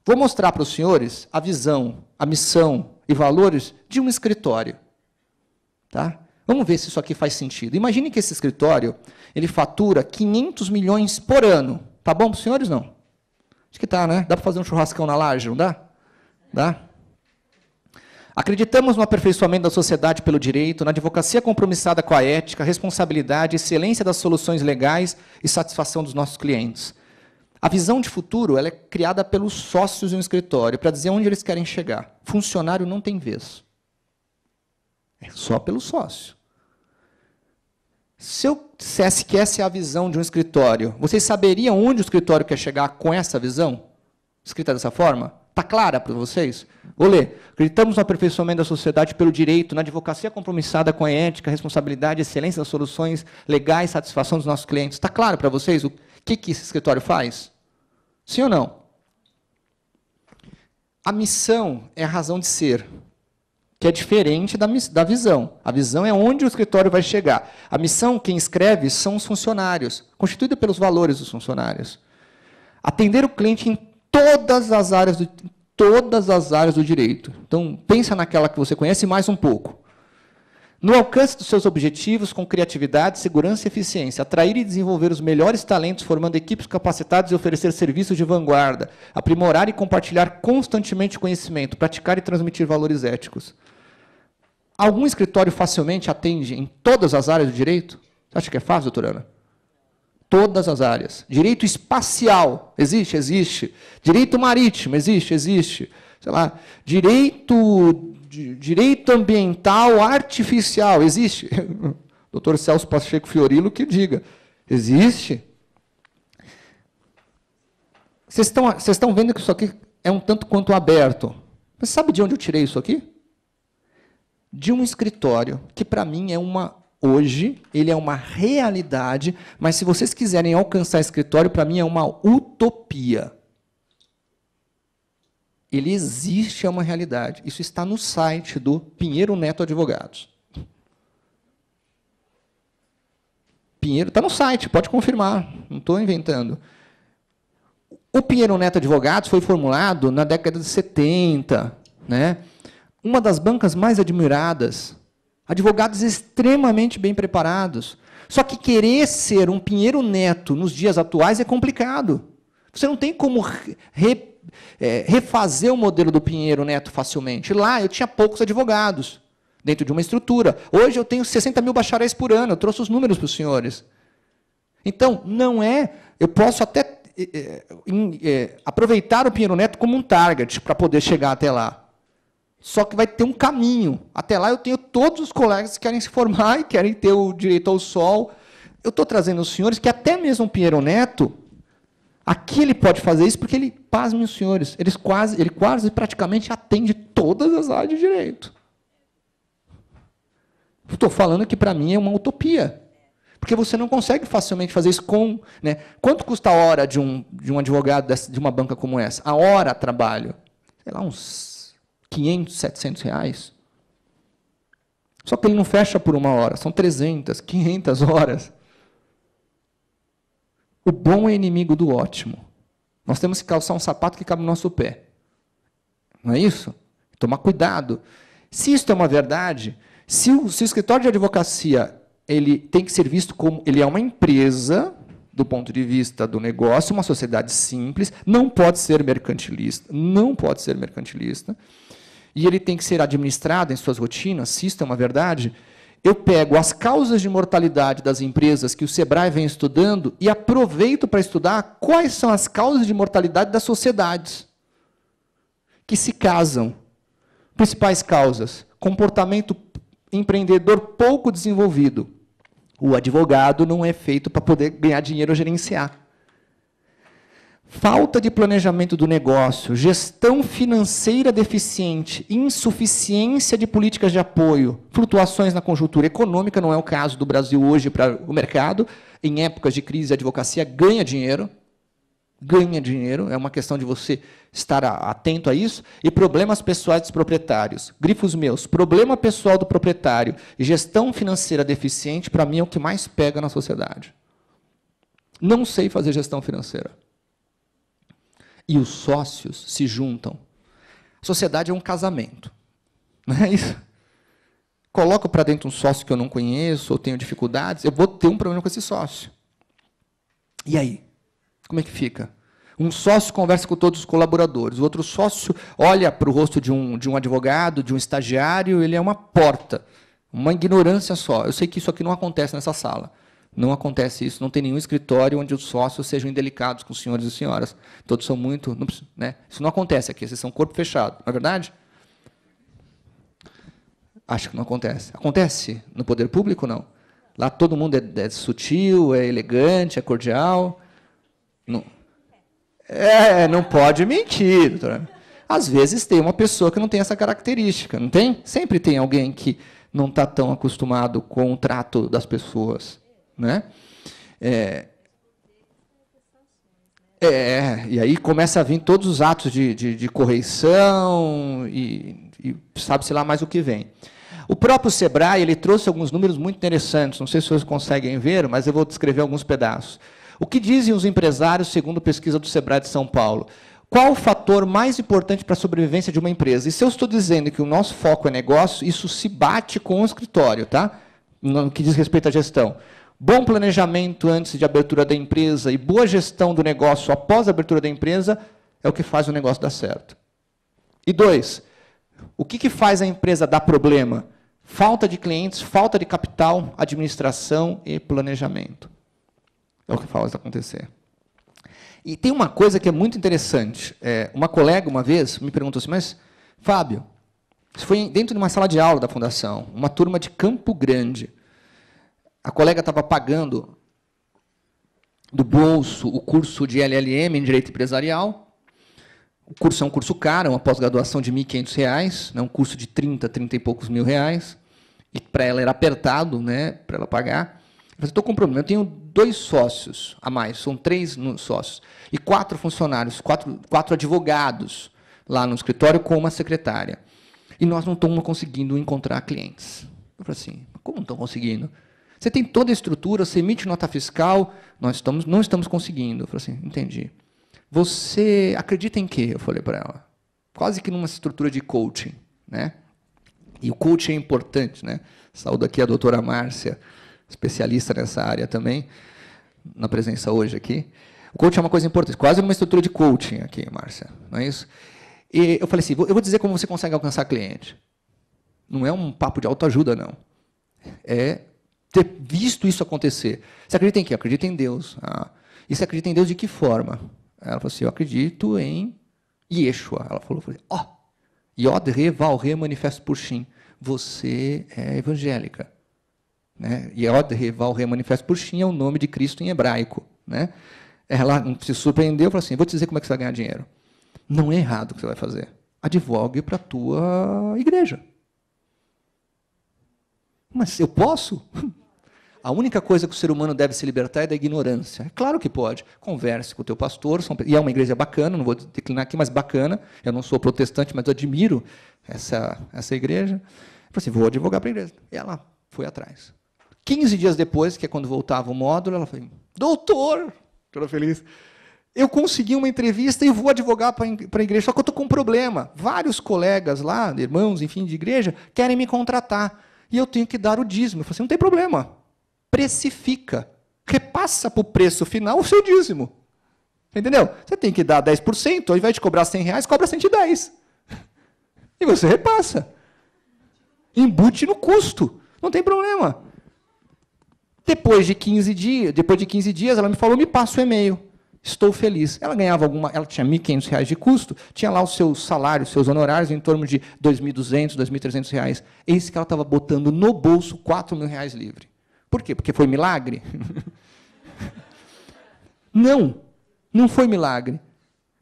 Vou mostrar para os senhores a visão, a missão e valores de um escritório. Tá? Vamos ver se isso aqui faz sentido. Imagine que esse escritório ele fatura 500 milhões por ano. Tá bom para os senhores, não? Acho que tá, né? Dá para fazer um churrascão na laje, não dá? Dá? Acreditamos no aperfeiçoamento da sociedade pelo direito, na advocacia compromissada com a ética, responsabilidade, excelência das soluções legais e satisfação dos nossos clientes. A visão de futuro ela é criada pelos sócios de um escritório, para dizer onde eles querem chegar. Funcionário não tem vez. É só pelo sócio. Se eu dissesse que essa é a visão de um escritório, vocês saberiam onde o escritório quer chegar com essa visão? Escrita dessa forma? Está clara para vocês? Vou ler. Acreditamos no aperfeiçoamento da sociedade pelo direito, na advocacia compromissada com a ética, responsabilidade, excelência das soluções legais, satisfação dos nossos clientes. Está claro para vocês o que esse escritório faz? Sim ou não? A missão é a razão de ser, que é diferente da visão. A visão é onde o escritório vai chegar. A missão, quem escreve, são os funcionários, constituída pelos valores dos funcionários. Atender o cliente em todas as áreas do direito. Então, pensa naquela que você conhece mais um pouco. No alcance dos seus objetivos, com criatividade, segurança e eficiência, atrair e desenvolver os melhores talentos, formando equipes capacitadas e oferecer serviços de vanguarda, aprimorar e compartilhar constantemente conhecimento, praticar e transmitir valores éticos. Algum escritório facilmente atende em todas as áreas do direito? Você acha que é fácil, doutora Ana? Todas as áreas. Direito espacial, existe? Existe. Direito marítimo, existe? Existe. Sei lá, direito ambiental artificial, existe? Dr. Celso Pacheco Fiorilo que diga. Existe? Vocês estão vendo que isso aqui é um tanto quanto aberto. Mas sabe de onde eu tirei isso aqui? de um escritório que, para mim, hoje, ele é uma realidade, mas se vocês quiserem alcançar escritório, para mim é uma utopia. Ele existe, é uma realidade. Isso está no site do Pinheiro Neto Advogados. Pinheiro está no site, pode confirmar, não estou inventando. O Pinheiro Neto Advogados foi formulado na década de 70, né? Uma das bancas mais admiradas, advogados extremamente bem preparados. Só que querer ser um Pinheiro Neto nos dias atuais é complicado. Você não tem como refazer o modelo do Pinheiro Neto facilmente. Lá eu tinha poucos advogados dentro de uma estrutura. Hoje eu tenho 60 mil bacharéis por ano, eu trouxe os números para os senhores. Então, não é... Eu posso até aproveitar o Pinheiro Neto como um target para poder chegar até lá. Só que vai ter um caminho. Até lá eu tenho todos os colegas que querem se formar e querem ter o direito ao sol. Eu estou trazendo os senhores que até mesmo o Pinheiro Neto, aqui ele pode fazer isso porque ele, pasmem os senhores, ele quase praticamente atende todas as áreas de direito. Estou falando que, para mim, é uma utopia. Porque você não consegue facilmente fazer isso com... Né? Quanto custa a hora de um advogado de uma banca como essa? A hora de trabalho? Sei lá, uns 500, 700 reais. Só que ele não fecha por uma hora, são 300, 500 horas. O bom é inimigo do ótimo. Nós temos que calçar um sapato que cabe no nosso pé. Não é isso? Tomar cuidado. Se isso é uma verdade, se o escritório de advocacia ele tem que ser visto como... Ele é uma empresa, do ponto de vista do negócio, uma sociedade simples, não pode ser mercantilista, não pode ser mercantilista, e ele tem que ser administrado em suas rotinas, se isso é uma verdade. Eu pego as causas de mortalidade das empresas que o Sebrae vem estudando e aproveito para estudar quais são as causas de mortalidade das sociedades que se casam. Principais causas: comportamento empreendedor pouco desenvolvido. O advogado não é feito para poder ganhar dinheiro ou gerenciar. Falta de planejamento do negócio, gestão financeira deficiente, insuficiência de políticas de apoio, flutuações na conjuntura econômica, não é o caso do Brasil hoje para o mercado. Em épocas de crise, a advocacia ganha dinheiro, é uma questão de você estar atento a isso. E problemas pessoais dos proprietários. Grifos meus, problema pessoal do proprietário e gestão financeira deficiente, para mim, é o que mais pega na sociedade. Não sei fazer gestão financeira. E os sócios se juntam. A sociedade é um casamento. Não é isso? Coloco para dentro um sócio que eu não conheço, ou tenho dificuldades, eu vou ter um problema com esse sócio. E aí? Como é que fica? Um sócio conversa com todos os colaboradores, o outro sócio olha para o rosto de um advogado, de um estagiário, ele é uma porta, uma ignorância só. Eu sei que isso aqui não acontece nessa sala. Não acontece isso, não tem nenhum escritório onde os sócios sejam indelicados com os senhores e senhoras. Todos são muito... Né? Isso não acontece aqui, vocês são corpo fechado, não é verdade? Acho que não acontece. Acontece no poder público, não? Lá todo mundo é sutil, é elegante, é cordial. Não, não pode mentir, doutora. Às vezes tem uma pessoa que não tem essa característica, não tem? Sempre tem alguém que não está tão acostumado com o trato das pessoas. Né? E aí começa a vir todos os atos de correição e sabe-se lá mais o que vem. O próprio Sebrae ele trouxe alguns números muito interessantes, não sei se vocês conseguem ver, mas eu vou descrever alguns pedaços. O que dizem os empresários, segundo pesquisa do Sebrae de São Paulo? Qual o fator mais importante para a sobrevivência de uma empresa? E se eu estou dizendo que o nosso foco é negócio, isso se bate com o escritório, tá? No que diz respeito à gestão. Bom planejamento antes de abertura da empresa e boa gestão do negócio após a abertura da empresa é o que faz o negócio dar certo. E 2, o que faz a empresa dar problema? Falta de clientes, falta de capital, administração e planejamento. É o que faz acontecer. E tem uma coisa que é muito interessante. Uma colega, uma vez, me perguntou assim, mas, Fábio, isso foi dentro de uma sala de aula da Fundação, uma turma de Campo Grande. A colega estava pagando do bolso o curso de LLM em Direito Empresarial. O curso é um curso caro, é uma pós-graduação de R$ 1.500, né, um curso de 30 e poucos mil reais, e para ela era apertado, né, para ela pagar. Eu falei, estou com um problema, eu tenho 2 sócios a mais, são 3 sócios, e 4 funcionários, 4 advogados lá no escritório com uma secretária. E nós não estamos conseguindo encontrar clientes. Eu falei assim, como não estão conseguindo? Você tem toda a estrutura, você emite nota fiscal, nós não estamos conseguindo. Eu falei assim, entendi. Você acredita em quê? Eu falei para ela. Quase que numa estrutura de coaching, né? E o coaching é importante, né? Saúdo aqui a doutora Márcia, especialista nessa área também, na presença hoje aqui. O coaching é uma coisa importante, quase numa estrutura de coaching aqui, Márcia, não é isso? E eu falei assim, eu vou dizer como você consegue alcançar cliente. Não é um papo de autoajuda, não. É ter visto isso acontecer. Você acredita em quê? Eu acredito em Deus. Ah, e você acredita em Deus de que forma? Ela falou assim, eu acredito em Yeshua. Ela falou, ó, Yod, Re, Val, Re, manifesto por Shin. Você é evangélica. Né? Yod, Re, Val, Re, manifesto por Shin é o nome de Cristo em hebraico. Né? Ela não se surpreendeu, falou assim, vou te dizer como é que você vai ganhar dinheiro. Não é errado o que você vai fazer. Advogue para a tua igreja. Mas eu posso? A única coisa que o ser humano deve se libertar é da ignorância. É claro que pode. Converse com o teu pastor. E é uma igreja bacana, não vou declinar aqui, mas bacana. Eu não sou protestante, mas eu admiro essa igreja. Eu falei assim, vou advogar para a igreja. E ela foi atrás. 15 dias depois, que é quando voltava o módulo, ela falou, doutor, toda feliz, eu consegui uma entrevista e vou advogar para a igreja, só que eu estou com um problema. Vários colegas lá, irmãos, enfim, de igreja, querem me contratar. E eu tenho que dar o dízimo. Eu falei assim, não tem problema. Precifica. Repassa para o preço final o seu dízimo. Entendeu? Você tem que dar 10%, ao invés de cobrar R$100, cobra 110. E você repassa. Embute no custo. Não tem problema. Depois de 15 dias, ela me falou, me passa o e-mail. Estou feliz. Ela ganhava ela tinha R$1.500 de custo, tinha lá os seus salários, seus honorários em torno de R$2.200, R$2.300. Eis que ela estava botando no bolso R$4.000 livre. Por quê? Porque foi milagre? Não foi milagre.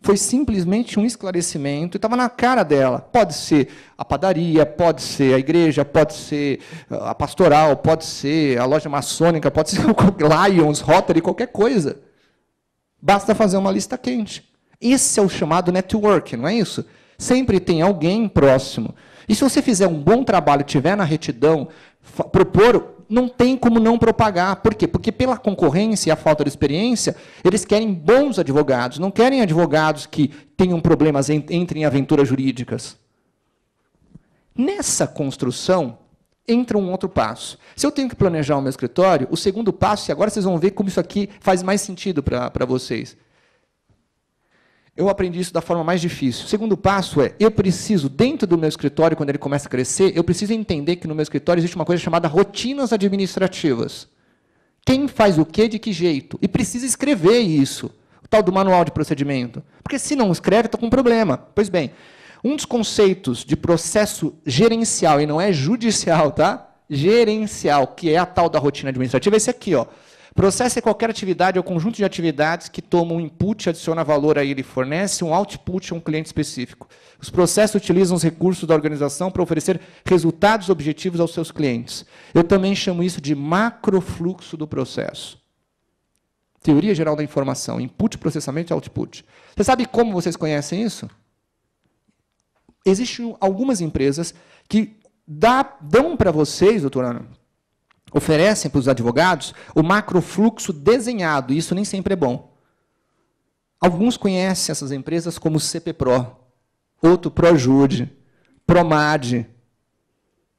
Foi simplesmente um esclarecimento, e estava na cara dela. Pode ser a padaria, pode ser a igreja, pode ser a pastoral, pode ser a loja maçônica, pode ser o Lions, Rotary, qualquer coisa. Basta fazer uma lista quente. Esse é o chamado network, não é isso? Sempre tem alguém próximo. E se você fizer um bom trabalho, estiver na retidão, propor, não tem como não propagar. Por quê? Porque pela concorrência e a falta de experiência, eles querem bons advogados, não querem advogados que tenham problemas, entrem em aventuras jurídicas. Nessa construção, entra um outro passo. Se eu tenho que planejar o meu escritório, o segundo passo, e agora vocês vão ver como isso aqui faz mais sentido para vocês. Eu aprendi isso da forma mais difícil. O segundo passo é, eu preciso, dentro do meu escritório, quando ele começa a crescer, eu preciso entender que no meu escritório existe uma coisa chamada rotinas administrativas. Quem faz o quê, de que jeito? E precisa escrever isso, o tal do manual de procedimento. Porque se não escreve, estou com um problema. Pois bem, um dos conceitos de processo gerencial, e não é judicial, tá? Gerencial, que é a tal da rotina administrativa, é esse aqui, ó. Processo é qualquer atividade ou conjunto de atividades que toma um input, adiciona valor a ele e fornece um output a um cliente específico. Os processos utilizam os recursos da organização para oferecer resultados objetivos aos seus clientes. Eu também chamo isso de macrofluxo do processo. Teoria geral da informação, input, processamento e output. Você sabe como vocês conhecem isso? Existem algumas empresas que dão para vocês, doutor Ana, oferecem para os advogados o macrofluxo desenhado, e isso nem sempre é bom. Alguns conhecem essas empresas como CPPro, outro Projude, Promad,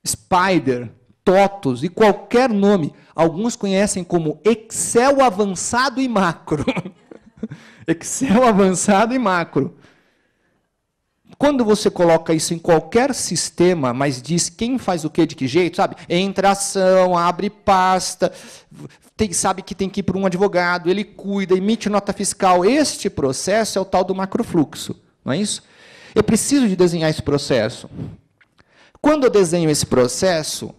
Spider, TOTOS e qualquer nome. Alguns conhecem como Excel avançado e macro. Excel avançado e macro. Quando você coloca isso em qualquer sistema, mas diz quem faz o quê, de que jeito, sabe? Entra ação, abre pasta, sabe que tem que ir para um advogado, ele cuida, emite nota fiscal. Este processo é o tal do macrofluxo, não é isso? Eu preciso de desenhar esse processo. Quando eu desenho esse processo,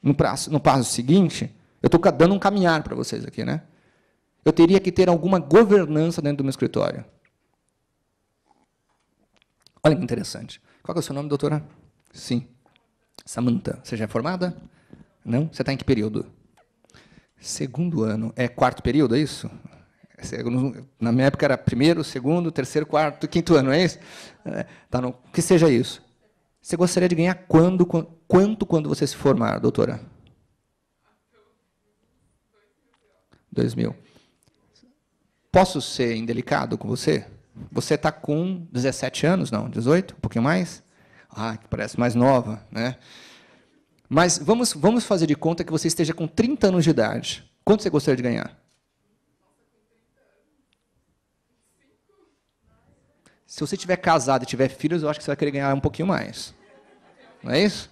no passo seguinte, eu estou dando um caminhar para vocês aqui, né? Eu teria que ter alguma governança dentro do meu escritório. Olha que interessante. Qual é o seu nome, doutora? Sim. Samantha. Você já é formada? Não? Você está em que período? Segundo ano. É quarto período, é isso? Na minha época era primeiro, segundo, terceiro, quarto, quinto ano, é isso? Tá no, que seja isso. Você gostaria de ganhar quanto quando você se formar, doutora? 2.000. Posso ser indelicado com você? Você está com 17 anos, não? 18? Um pouquinho mais? Ah, que parece mais nova, né? Mas vamos fazer de conta que você esteja com 30 anos de idade. Quanto você gostaria de ganhar? Se você tiver casado e tiver filhos, eu acho que você vai querer ganhar um pouquinho mais. Não é isso?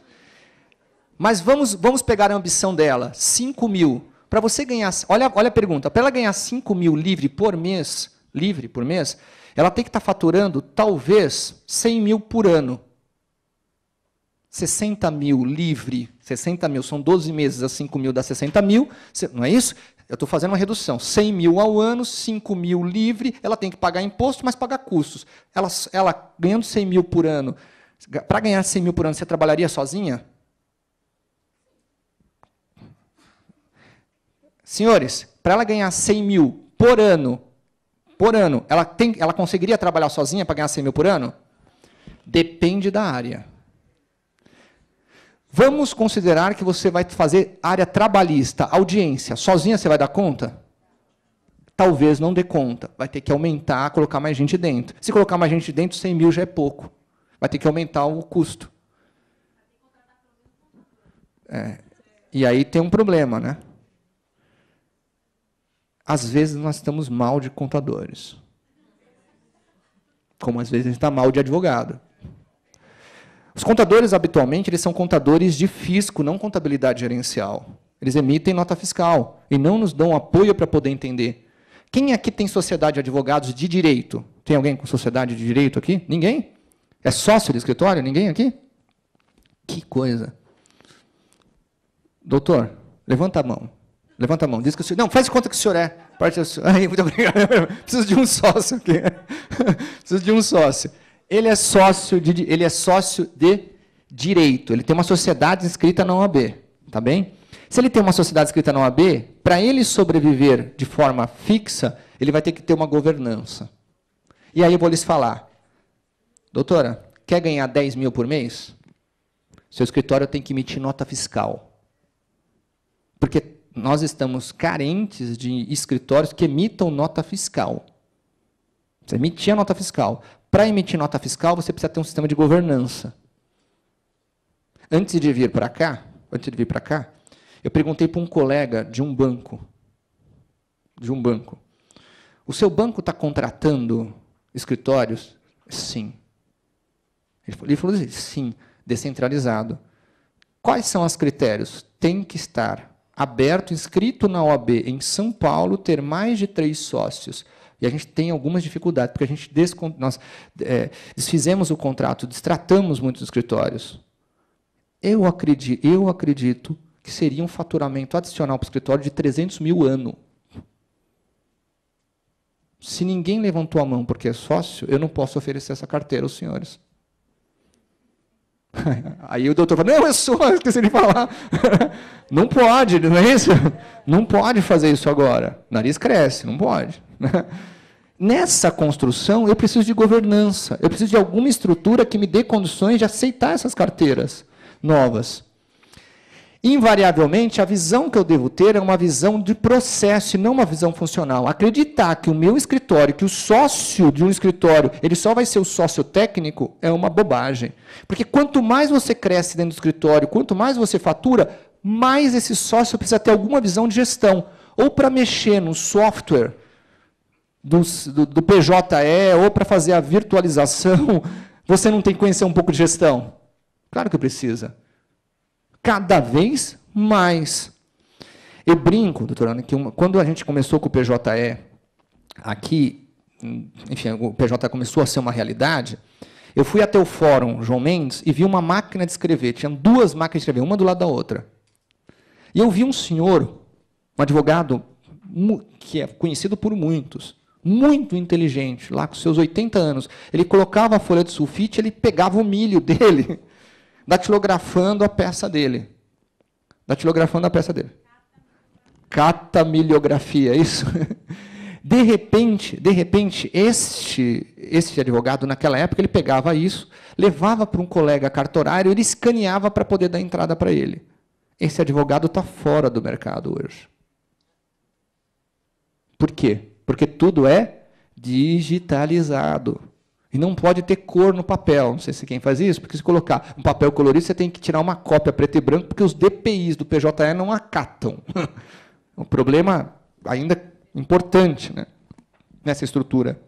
Mas vamos pegar a ambição dela, 5.000. Para você ganhar... Olha a pergunta. Para ela ganhar 5.000 livre por mês, ela tem que estar faturando, talvez, 100.000 por ano. 60.000 livre, 60.000 são 12 meses, a 5.000 dá 60.000, não é isso? Eu estou fazendo uma redução, 100.000 ao ano, 5.000 livre, ela tem que pagar imposto, mas pagar custos. Ela ganhando 100.000 por ano, para ganhar 100.000 por ano, você trabalharia sozinha? Senhores, para ela ganhar 100.000 por ano, ela conseguiria trabalhar sozinha para ganhar 100.000 por ano? Depende da área. Vamos considerar que você vai fazer área trabalhista, audiência. Sozinha você vai dar conta? Talvez não dê conta. Vai ter que aumentar, colocar mais gente dentro. Se colocar mais gente dentro, 100.000 já é pouco. Vai ter que aumentar o custo. E aí tem um problema, né? Às vezes nós estamos mal de contadores. Como às vezes a gente está mal de advogado. Os contadores, habitualmente, eles são contadores de fisco, não contabilidade gerencial. Eles emitem nota fiscal e não nos dão apoio para poder entender. Quem aqui tem sociedade de advogados de direito? Tem alguém com sociedade de direito aqui? Ninguém? É sócio de escritório? Ninguém aqui? Que coisa. Doutor, levanta a mão. Levanta a mão. Diz que o senhor... Não, faz de conta que o senhor é. Ai, muito obrigado. Preciso de um sócio aqui. Preciso de um sócio. Ele é sócio de direito. Ele tem uma sociedade inscrita na OAB. Tá bem? Se ele tem uma sociedade inscrita na OAB, para ele sobreviver de forma fixa, ele vai ter que ter uma governança. E aí eu vou lhes falar. Doutora, quer ganhar 10.000 por mês? Seu escritório tem que emitir nota fiscal. Porque nós estamos carentes de escritórios que emitam nota fiscal. Você emitir a nota fiscal. Para emitir nota fiscal, você precisa ter um sistema de governança. Antes de vir para cá, eu perguntei para um colega de um banco. O seu banco está contratando escritórios? Sim. Ele falou assim, sim, descentralizado. Quais são os critérios? Tem que estar aberto, inscrito na OAB em São Paulo, ter mais de 3 sócios. E a gente tem algumas dificuldades, porque a gente nós desfizemos o contrato, destratamos muitos escritórios. Eu acredito que seria um faturamento adicional para o escritório de 300.000 ano. Se ninguém levantou a mão porque é sócio, eu não posso oferecer essa carteira aos senhores. Aí o doutor fala, não, é só, esqueci de falar. Não pode, não é isso? Não pode fazer isso agora. O nariz cresce, não pode. Nessa construção, eu preciso de governança. Eu preciso de alguma estrutura que me dê condições de aceitar essas carteiras novas. Invariavelmente, a visão que eu devo ter é uma visão de processo e não uma visão funcional. Acreditar que o meu escritório, que o sócio de um escritório, ele só vai ser o sócio técnico, é uma bobagem. Porque quanto mais você cresce dentro do escritório, quanto mais você fatura, mais esse sócio precisa ter alguma visão de gestão. Ou para mexer no software do PJE, ou para fazer a virtualização, você não tem que conhecer um pouco de gestão? Claro que precisa. Cada vez mais. Eu brinco, doutora Ana, que quando a gente começou com o PJE, aqui, enfim, o PJE começou a ser uma realidade, eu fui até o fórum João Mendes e vi uma máquina de escrever. Tinham 2 máquinas de escrever, uma do lado da outra. E eu vi um senhor, um advogado, que é conhecido por muitos, muito inteligente, lá com seus 80 anos. Ele colocava a folha de sulfite, ele pegava o milho dele, datilografando a peça dele. Datilografando a peça dele. Catamiliografia, isso? De repente, este advogado, naquela época, ele pegava isso, levava para um colega cartorário, ele escaneava para poder dar entrada para ele. Esse advogado está fora do mercado hoje. Por quê? Porque tudo é digitalizado. E não pode ter cor no papel. Não sei se quem faz isso, porque se colocar um papel colorido, você tem que tirar uma cópia preto e branco, porque os DPIs do PJE não acatam. Um problema ainda importante, né, nessa estrutura.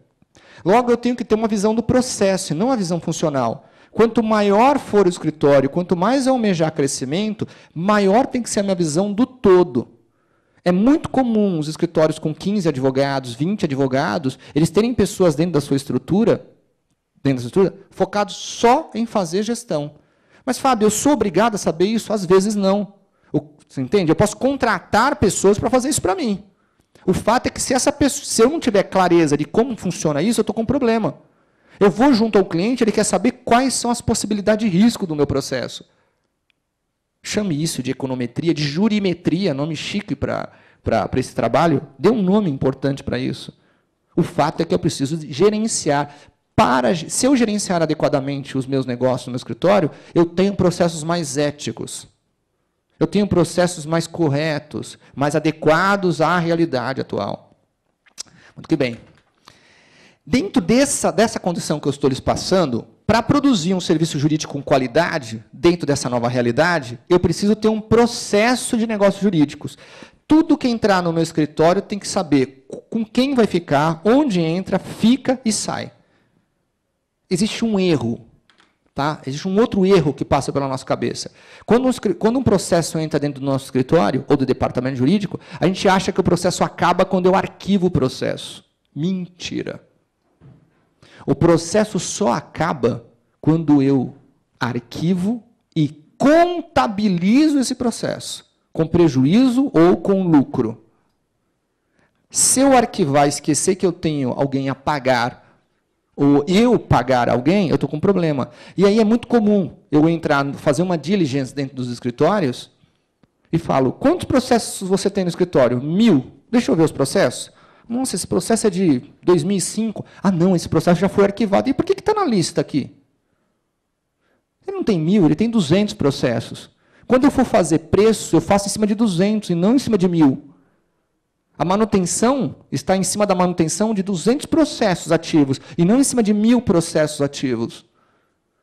Logo, eu tenho que ter uma visão do processo, e não a visão funcional. Quanto maior for o escritório, quanto mais eu almejar crescimento, maior tem que ser a minha visão do todo. É muito comum os escritórios com 15 advogados, 20 advogados, eles terem pessoas dentro da sua estrutura, focados só em fazer gestão. Mas, Fábio, eu sou obrigado a saber isso? Às vezes não. Você entende? Eu posso contratar pessoas para fazer isso para mim. O fato é que se eu não tiver clareza de como funciona isso, eu estou com um problema. Eu vou junto ao cliente, ele quer saber quais são as possibilidades de risco do meu processo. Chame isso de econometria, de jurimetria, nome chique para esse trabalho. Dê um nome importante para isso. O fato é que eu preciso gerenciar. Se eu gerenciar adequadamente os meus negócios no meu escritório, eu tenho processos mais éticos. Eu tenho processos mais corretos, mais adequados à realidade atual. Muito que bem. Dentro dessa condição que eu estou lhes passando, para produzir um serviço jurídico com qualidade, dentro dessa nova realidade, eu preciso ter um processo de negócios jurídicos. Tudo que entrar no meu escritório tem que saber com quem vai ficar, onde entra, fica e sai. Existe um erro. Tá? Existe um outro erro que passa pela nossa cabeça. Quando um processo entra dentro do nosso escritório, ou do departamento jurídico, a gente acha que o processo acaba quando eu arquivo o processo. Mentira. O processo só acaba quando eu arquivo e contabilizo esse processo, com prejuízo ou com lucro. Se eu arquivar e esquecer que eu tenho alguém a pagar, ou eu pagar alguém, eu estou com um problema. E aí é muito comum eu entrar, fazer uma diligence dentro dos escritórios e falo, quantos processos você tem no escritório? 1000. Deixa eu ver os processos. Nossa, esse processo é de 2005. Ah, não, esse processo já foi arquivado. E por que está na lista aqui? Ele não tem 1000, ele tem 200 processos. Quando eu for fazer preço, eu faço em cima de 200 e não em cima de 1000. A manutenção está em cima da manutenção de 200 processos ativos e não em cima de 1000 processos ativos.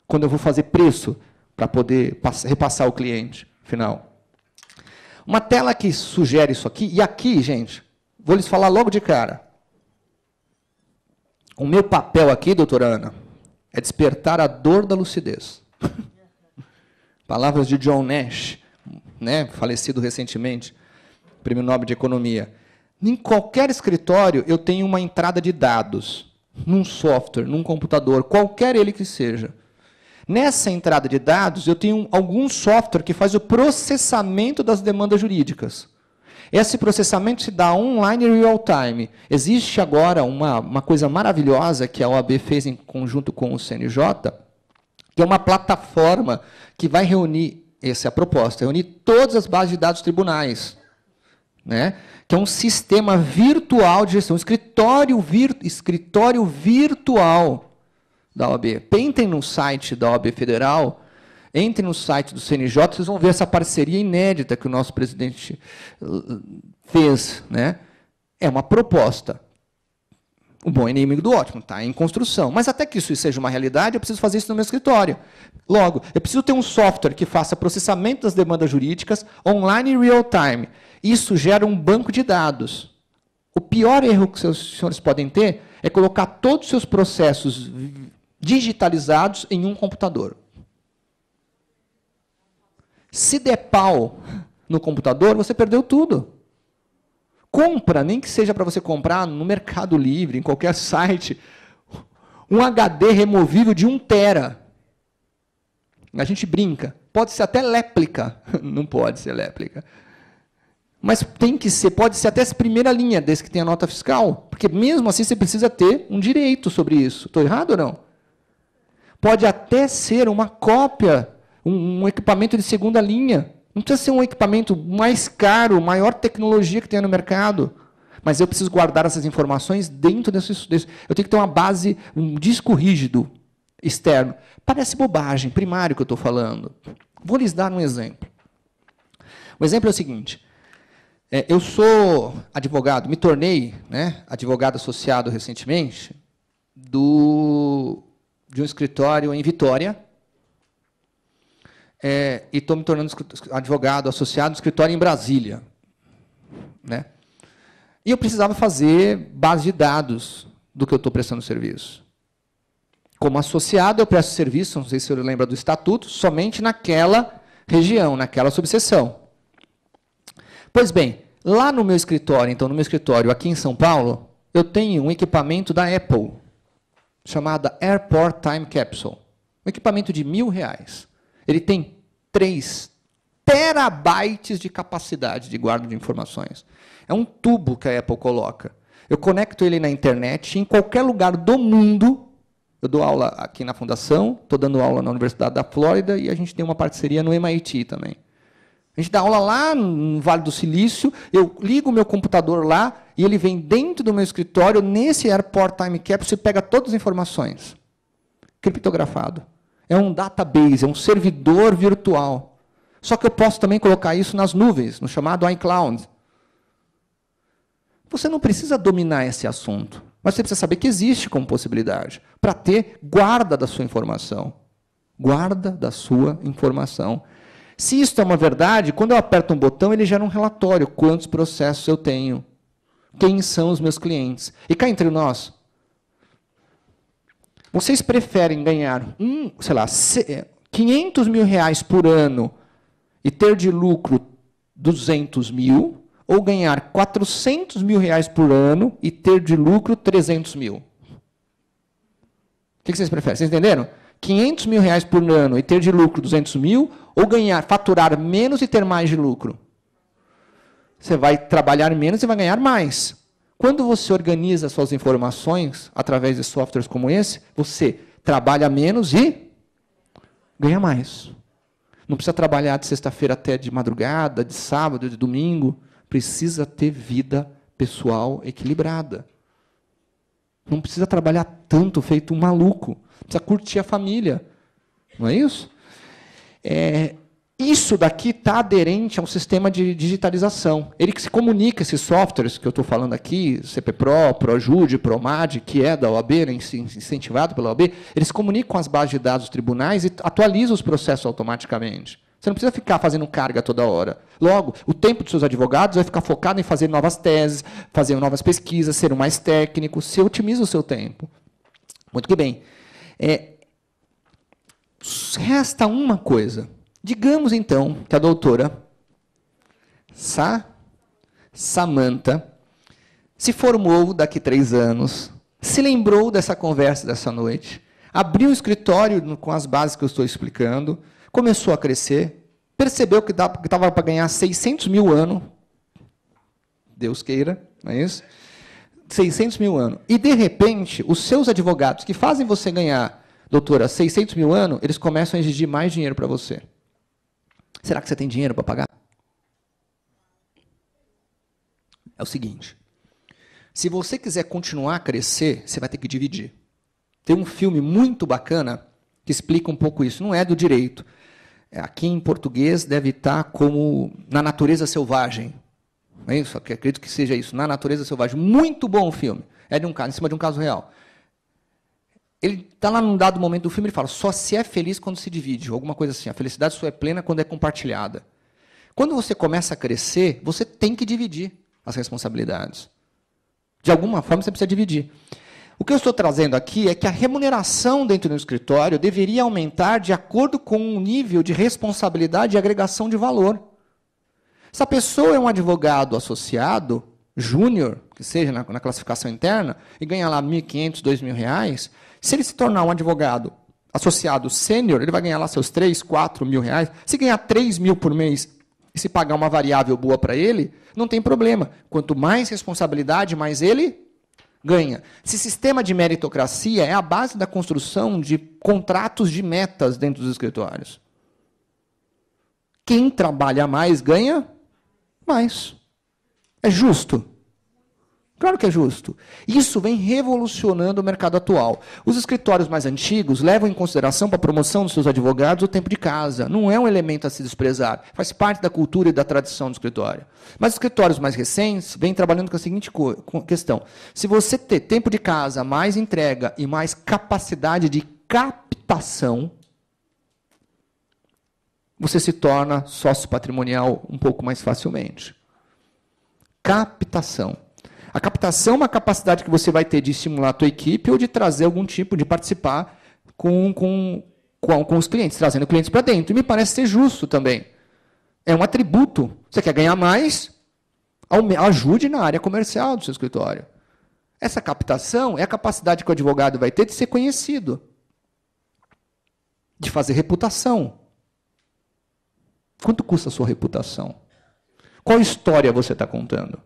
Quando eu vou fazer preço para poder repassar ao cliente final. Uma tela que sugere isso aqui, e aqui, gente, vou lhes falar logo de cara. O meu papel aqui, doutora Ana, é despertar a dor da lucidez. Palavras de John Nash, né, falecido recentemente, Prêmio Nobel de Economia. Em qualquer escritório, eu tenho uma entrada de dados, num software, num computador, qualquer ele que seja. Nessa entrada de dados, eu tenho algum software que faz o processamento das demandas jurídicas. Esse processamento se dá online e real time. Existe agora uma coisa maravilhosa que a OAB fez em conjunto com o CNJ, que é uma plataforma que vai reunir, essa é a proposta, reunir todas as bases de dados tribunais, né? Que é um sistema virtual de gestão, um escritório virtual da OAB. Entrem no site da OAB Federal, entrem no site do CNJ, vocês vão ver essa parceria inédita que o nosso presidente fez, né? É uma proposta. O bom é inimigo do ótimo, está em construção. Mas até que isso seja uma realidade, eu preciso fazer isso no meu escritório. Logo, eu preciso ter um software que faça processamento das demandas jurídicas online e real time. Isso gera um banco de dados. O pior erro que os senhores podem ter é colocar todos os seus processos digitalizados em um computador. Se der pau no computador, você perdeu tudo. Compra, nem que seja para você comprar no Mercado Livre, em qualquer site, um HD removível de 1 tera. A gente brinca. Pode ser até réplica. Não pode ser réplica. Mas tem que ser, pode ser até essa primeira linha, desde que tenha nota fiscal, porque mesmo assim você precisa ter um direito sobre isso. Estou errado ou não? Pode até ser uma cópia, um equipamento de segunda linha. Não precisa ser um equipamento mais caro, maior tecnologia que tenha no mercado. Mas eu preciso guardar essas informações dentro desse. Eu tenho que ter uma base, um disco rígido externo. Parece bobagem, primário que eu estou falando. Vou lhes dar um exemplo. O exemplo é o seguinte. Eu sou advogado, me tornei, né, advogado associado recentemente de um escritório em Vitória, e estou me tornando advogado associado do escritório em Brasília. Né? E eu precisava fazer base de dados do que eu estou prestando serviço. Como associado, eu presto serviço, não sei se você lembra do estatuto, somente naquela região, naquela subseção. Pois bem, lá no meu escritório, então, no meu escritório aqui em São Paulo, eu tenho um equipamento da Apple, chamado Airport Time Capsule. Um equipamento de R$1.000. Ele tem 3 terabytes de capacidade de guarda de informações. É um tubo que a Apple coloca. Eu conecto ele na internet, em qualquer lugar do mundo. Eu dou aula aqui na Fundação, estou dando aula na Universidade da Flórida, e a gente tem uma parceria no MIT também. A gente dá aula lá no Vale do Silício, eu ligo o meu computador lá, e ele vem dentro do meu escritório, nesse Airport Time Capsule, e pega todas as informações. Criptografado. É um database, é um servidor virtual. Só que eu posso também colocar isso nas nuvens, no chamado iCloud. Você não precisa dominar esse assunto, mas você precisa saber que existe como possibilidade, para ter guarda da sua informação. Guarda da sua informação. Se isso é uma verdade, quando eu aperto um botão, ele gera um relatório. Quantos processos eu tenho? Quem são os meus clientes? E cá entre nós, vocês preferem ganhar, sei lá, R$500 mil por ano e ter de lucro 200 mil, ou ganhar R$400 mil por ano e ter de lucro 300 mil? O que vocês preferem? Vocês entenderam? R$500 mil por ano e ter de lucro 200 mil, ou faturar menos e ter mais de lucro? Você vai trabalhar menos e vai ganhar mais. Quando você organiza suas informações através de softwares como esse, você trabalha menos e ganha mais. Não precisa trabalhar de sexta-feira até de madrugada, de sábado, de domingo. Precisa ter vida pessoal equilibrada. Não precisa trabalhar tanto feito um maluco. Precisa curtir a família. Não é isso? Isso daqui está aderente a um sistema de digitalização. Ele que se comunica, esses softwares que eu estou falando aqui, CPPRO, ProJude, ProMAD, que é da OAB, né, incentivado pela OAB, eles se comunicam com as bases de dados dos tribunais e atualizam os processos automaticamente. Você não precisa ficar fazendo carga toda hora. Logo, o tempo dos seus advogados vai ficar focado em fazer novas teses, fazer novas pesquisas, ser mais técnico. Você otimiza o seu tempo. Muito que bem. Resta uma coisa. Digamos, então, que a doutora Samantha se formou daqui 3 anos, se lembrou dessa conversa dessa noite, abriu o escritório com as bases que eu estou explicando, começou a crescer, percebeu que estava para ganhar 600 mil ano, Deus queira, não é isso? 600 mil ano. E, de repente, os seus advogados que fazem você ganhar, doutora, 600 mil ano, eles começam a exigir mais dinheiro para você. Será que você tem dinheiro para pagar? É o seguinte, se você quiser continuar a crescer, você vai ter que dividir. Tem um filme muito bacana que explica um pouco isso. Não é do direito. Aqui em português deve estar como Na Natureza Selvagem. Não é isso? Acredito que seja isso. Na Natureza Selvagem. Muito bom o filme. É de um caso, em cima de um caso real. Ele está lá num dado momento do filme, ele fala, só se é feliz quando se divide, alguma coisa assim. A felicidade só é plena quando é compartilhada. Quando você começa a crescer, você tem que dividir as responsabilidades. De alguma forma, você precisa dividir. O que eu estou trazendo aqui é que a remuneração dentro do escritório deveria aumentar de acordo com o nível de responsabilidade e agregação de valor. Se a pessoa é um advogado associado, júnior, que seja na classificação interna, e ganha lá R$1.500, R$2.000, se ele se tornar um advogado associado sênior, ele vai ganhar lá seus 3, 4 mil reais. Se ganhar 3 mil por mês E se pagar uma variável boa para ele, não tem problema. Quanto mais responsabilidade, mais ele ganha. Esse sistema de meritocracia é a base da construção de contratos de metas dentro dos escritórios. Quem trabalha mais ganha mais. É justo? Claro que é justo. Isso vem revolucionando o mercado atual. Os escritórios mais antigos levam em consideração para a promoção dos seus advogados o tempo de casa. Não é um elemento a se desprezar. Faz parte da cultura e da tradição do escritório. Mas os escritórios mais recentes vêm trabalhando com a seguinte questão. Se você ter tempo de casa, mais entrega e mais capacidade de captação, você se torna sócio patrimonial um pouco mais facilmente. Captação. A captação é uma capacidade que você vai ter de estimular a tua equipe ou de trazer algum tipo, de participar com os clientes, trazendo clientes para dentro. E me parece ser justo também. É um atributo. Você quer ganhar mais? Ajude na área comercial do seu escritório. Essa captação é a capacidade que o advogado vai ter de ser conhecido, de fazer reputação. Quanto custa a sua reputação? Qual história você está contando?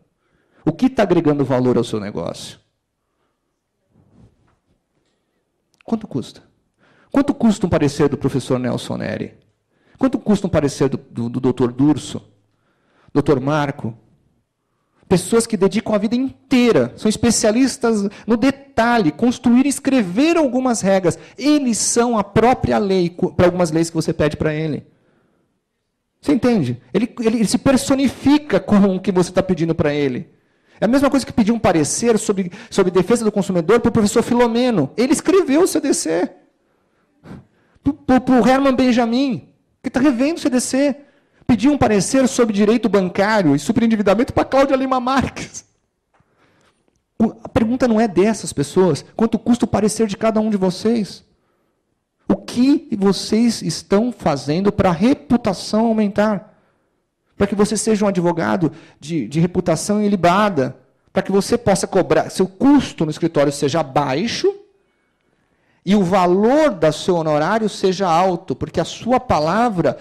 O que está agregando valor ao seu negócio? Quanto custa? Quanto custa um parecer do professor Nelson Neri? Quanto custa um parecer do Dr. Durso? Dr. Marco? Pessoas que dedicam a vida inteira, são especialistas no detalhe, construir e escrever algumas regras. Eles são a própria lei, para algumas leis que você pede para ele. Você entende? Ele se personifica com o que você está pedindo para ele. É a mesma coisa que pedir um parecer sobre defesa do consumidor para o professor Filomeno. Ele escreveu o CDC. Para o Herman Benjamin, que está revendo o CDC. Pedir um parecer sobre direito bancário e superendividamento para Cláudia Lima Marques. A pergunta não é dessas pessoas. Quanto custa o parecer de cada um de vocês? O que vocês estão fazendo para a reputação aumentar? Para que você seja um advogado de reputação ilibada, para que você possa cobrar, seu custo no escritório seja baixo e o valor do seu honorário seja alto, porque a sua palavra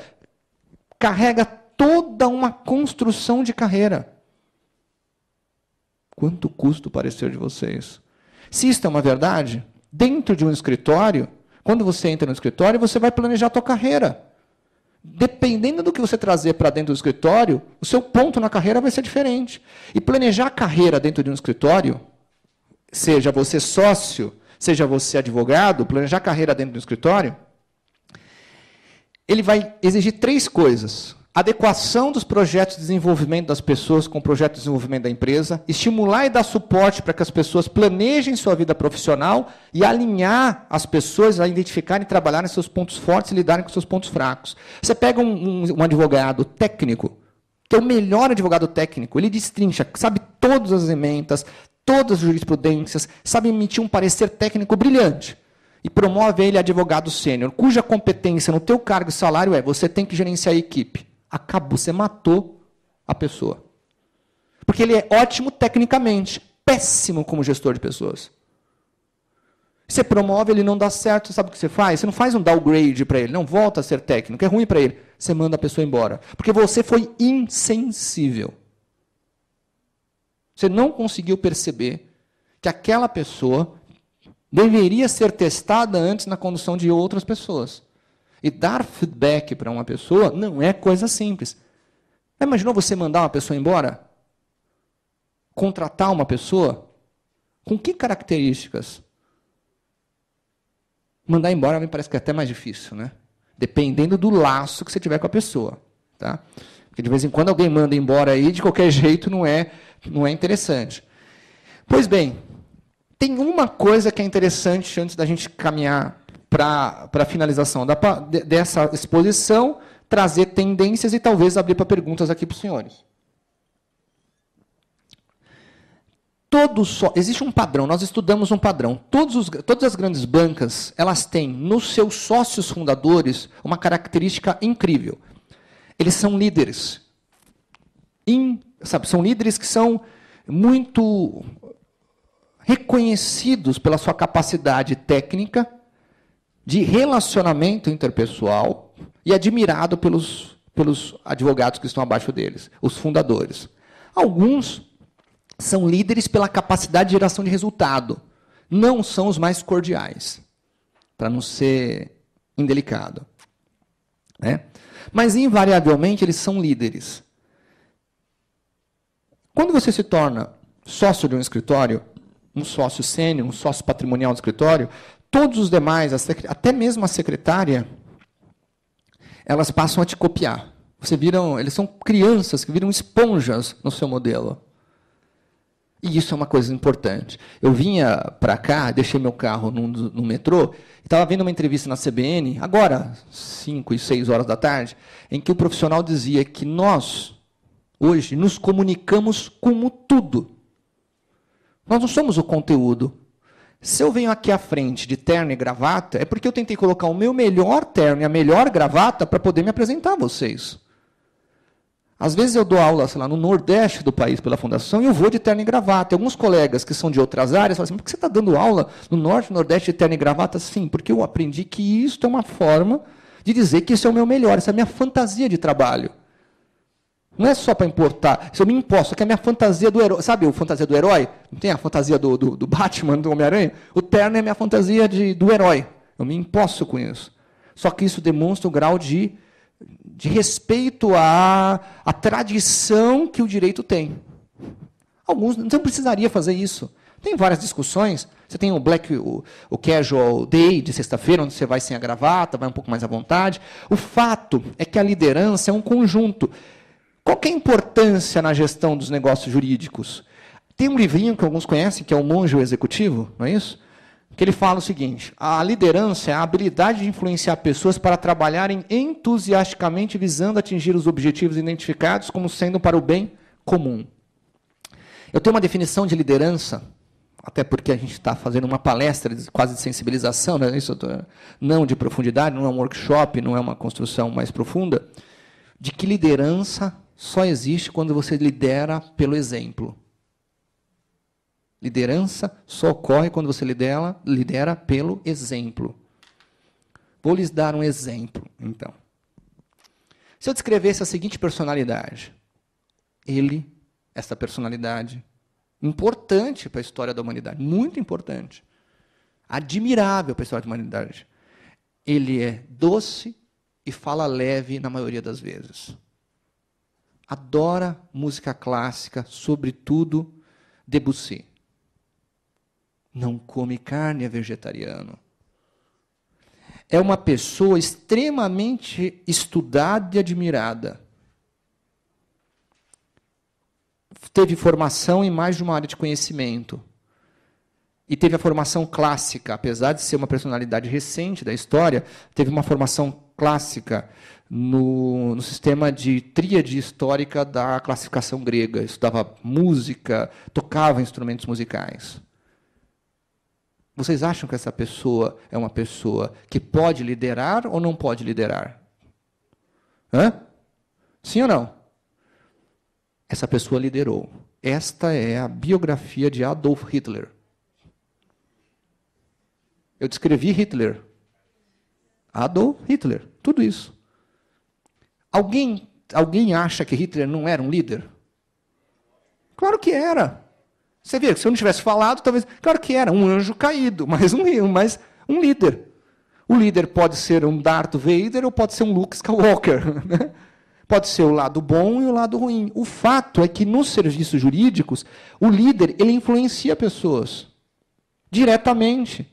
carrega toda uma construção de carreira. Quanto custa o parecer de vocês? Se isso é uma verdade, dentro de um escritório, quando você entra no escritório, você vai planejar a tua carreira. Dependendo do que você trazer para dentro do escritório, o seu ponto na carreira vai ser diferente. E planejar a carreira dentro de um escritório, seja você sócio, seja você advogado, planejar a carreira dentro do escritório, ele vai exigir 3 coisas. Adequação dos projetos de desenvolvimento das pessoas com o projeto de desenvolvimento da empresa, estimular e dar suporte para que as pessoas planejem sua vida profissional e alinhar as pessoas a identificarem e trabalharem seus pontos fortes e lidarem com seus pontos fracos. Você pega um advogado técnico, que é o melhor advogado técnico, ele destrincha, sabe todas as emendas, todas as jurisprudências, sabe emitir um parecer técnico brilhante. E promove ele advogado sênior, cuja competência no teu cargo e salário é você tem que gerenciar a equipe. Acabou, você matou a pessoa. Porque ele é ótimo tecnicamente, péssimo como gestor de pessoas. Você promove, ele não dá certo, sabe o que você faz? Você não faz um downgrade para ele, não volta a ser técnico, é ruim para ele. Você manda a pessoa embora. Porque você foi insensível. Você não conseguiu perceber que aquela pessoa deveria ser testada antes na condução de outras pessoas. E dar feedback para uma pessoa não é coisa simples. Imaginou você mandar uma pessoa embora? Contratar uma pessoa? Com que características? Mandar embora me parece que é até mais difícil, né? Dependendo do laço que você tiver com a pessoa. Tá? Porque de vez em quando alguém manda embora aí, de qualquer jeito não é interessante. Pois bem, tem uma coisa que é interessante antes da gente caminhar para a finalização dessa exposição, trazer tendências e talvez abrir para perguntas aqui para os senhores. Existe um padrão, nós estudamos um padrão. Todas as grandes bancas, elas têm nos seus sócios fundadores uma característica incrível. Eles são líderes. São líderes que são muito reconhecidos pela sua capacidade técnica, de relacionamento interpessoal e admirado pelos pelos advogados que estão abaixo deles, os fundadores. Alguns são líderes pela capacidade de geração de resultado. Não são os mais cordiais, para não ser indelicado. Né? Mas, invariavelmente, eles são líderes. Quando você se torna sócio de um escritório, um sócio sênior, um sócio patrimonial do escritório, todos os demais, até mesmo a secretária, elas passam a te copiar. Eles são crianças que viram esponjas no seu modelo. E isso é uma coisa importante. Eu vinha para cá, deixei meu carro no metrô, e estava vendo uma entrevista na CBN, agora, 5 e 6 horas da tarde, em que o profissional dizia que nós, hoje, nos comunicamos como tudo. Nós não somos o conteúdo. Se eu venho aqui à frente de terno e gravata, é porque eu tentei colocar o meu melhor terno e a melhor gravata para poder me apresentar a vocês. Às vezes eu dou aula, sei lá, no Nordeste do país pela Fundação e eu vou de terno e gravata. E alguns colegas que são de outras áreas falam assim, por que você está dando aula no Norte e Nordeste de terno e gravata? Sim, porque eu aprendi que isso é uma forma de dizer que isso é o meu melhor, essa é a minha fantasia de trabalho. Não é só para importar, isso eu me imposto, que é a minha fantasia do herói. Sabe a fantasia do herói? Não tem a fantasia do Batman, do Homem-Aranha? O terno é a minha fantasia do herói. Eu me imposto com isso. Só que isso demonstra o grau de respeito à tradição que o direito tem. Alguns não precisaria fazer isso. Tem várias discussões. Você tem o casual day de sexta-feira, onde você vai sem a gravata, vai um pouco mais à vontade. O fato é que a liderança é um conjunto. Qual que é a importância na gestão dos negócios jurídicos? Tem um livrinho que alguns conhecem, que é O Monge e o Executivo, não é isso? Que ele fala o seguinte, a liderança é a habilidade de influenciar pessoas para trabalharem entusiasticamente visando atingir os objetivos identificados como sendo para o bem comum. Eu tenho uma definição de liderança, até porque a gente está fazendo uma palestra quase de sensibilização, né? Isso não de profundidade, não é um workshop, não é uma construção mais profunda, de que liderança só existe quando você lidera pelo exemplo. Liderança só ocorre quando você lidera pelo exemplo. Vou lhes dar um exemplo, então. Se eu descrevesse a seguinte personalidade, essa personalidade, importante para a história da humanidade, muito importante, admirável para a história da humanidade, ele é doce e fala leve na maioria das vezes. Adora música clássica, sobretudo Debussy. Não come carne, é vegetariano. É uma pessoa extremamente estudada e admirada. Teve formação em mais de uma área de conhecimento. E teve a formação clássica, apesar de ser uma personalidade recente da história, teve uma formação clássica no sistema de tríade histórica da classificação grega. Estudava música, tocava instrumentos musicais. Vocês acham que essa pessoa é uma pessoa que pode liderar ou não pode liderar? Hã? Sim ou não? Essa pessoa liderou. Esta é a biografia de Adolf Hitler. Eu descrevi Hitler. Adolf Hitler. Tudo isso. Alguém acha que Hitler não era um líder? Claro que era. Você vê que se eu não tivesse falado, talvez... Claro que era um anjo caído, mas um líder. O líder pode ser um Darth Vader ou pode ser um Luke Skywalker. Né? Pode ser o lado bom e o lado ruim. O fato é que nos serviços jurídicos, o líder ele influencia pessoas diretamente.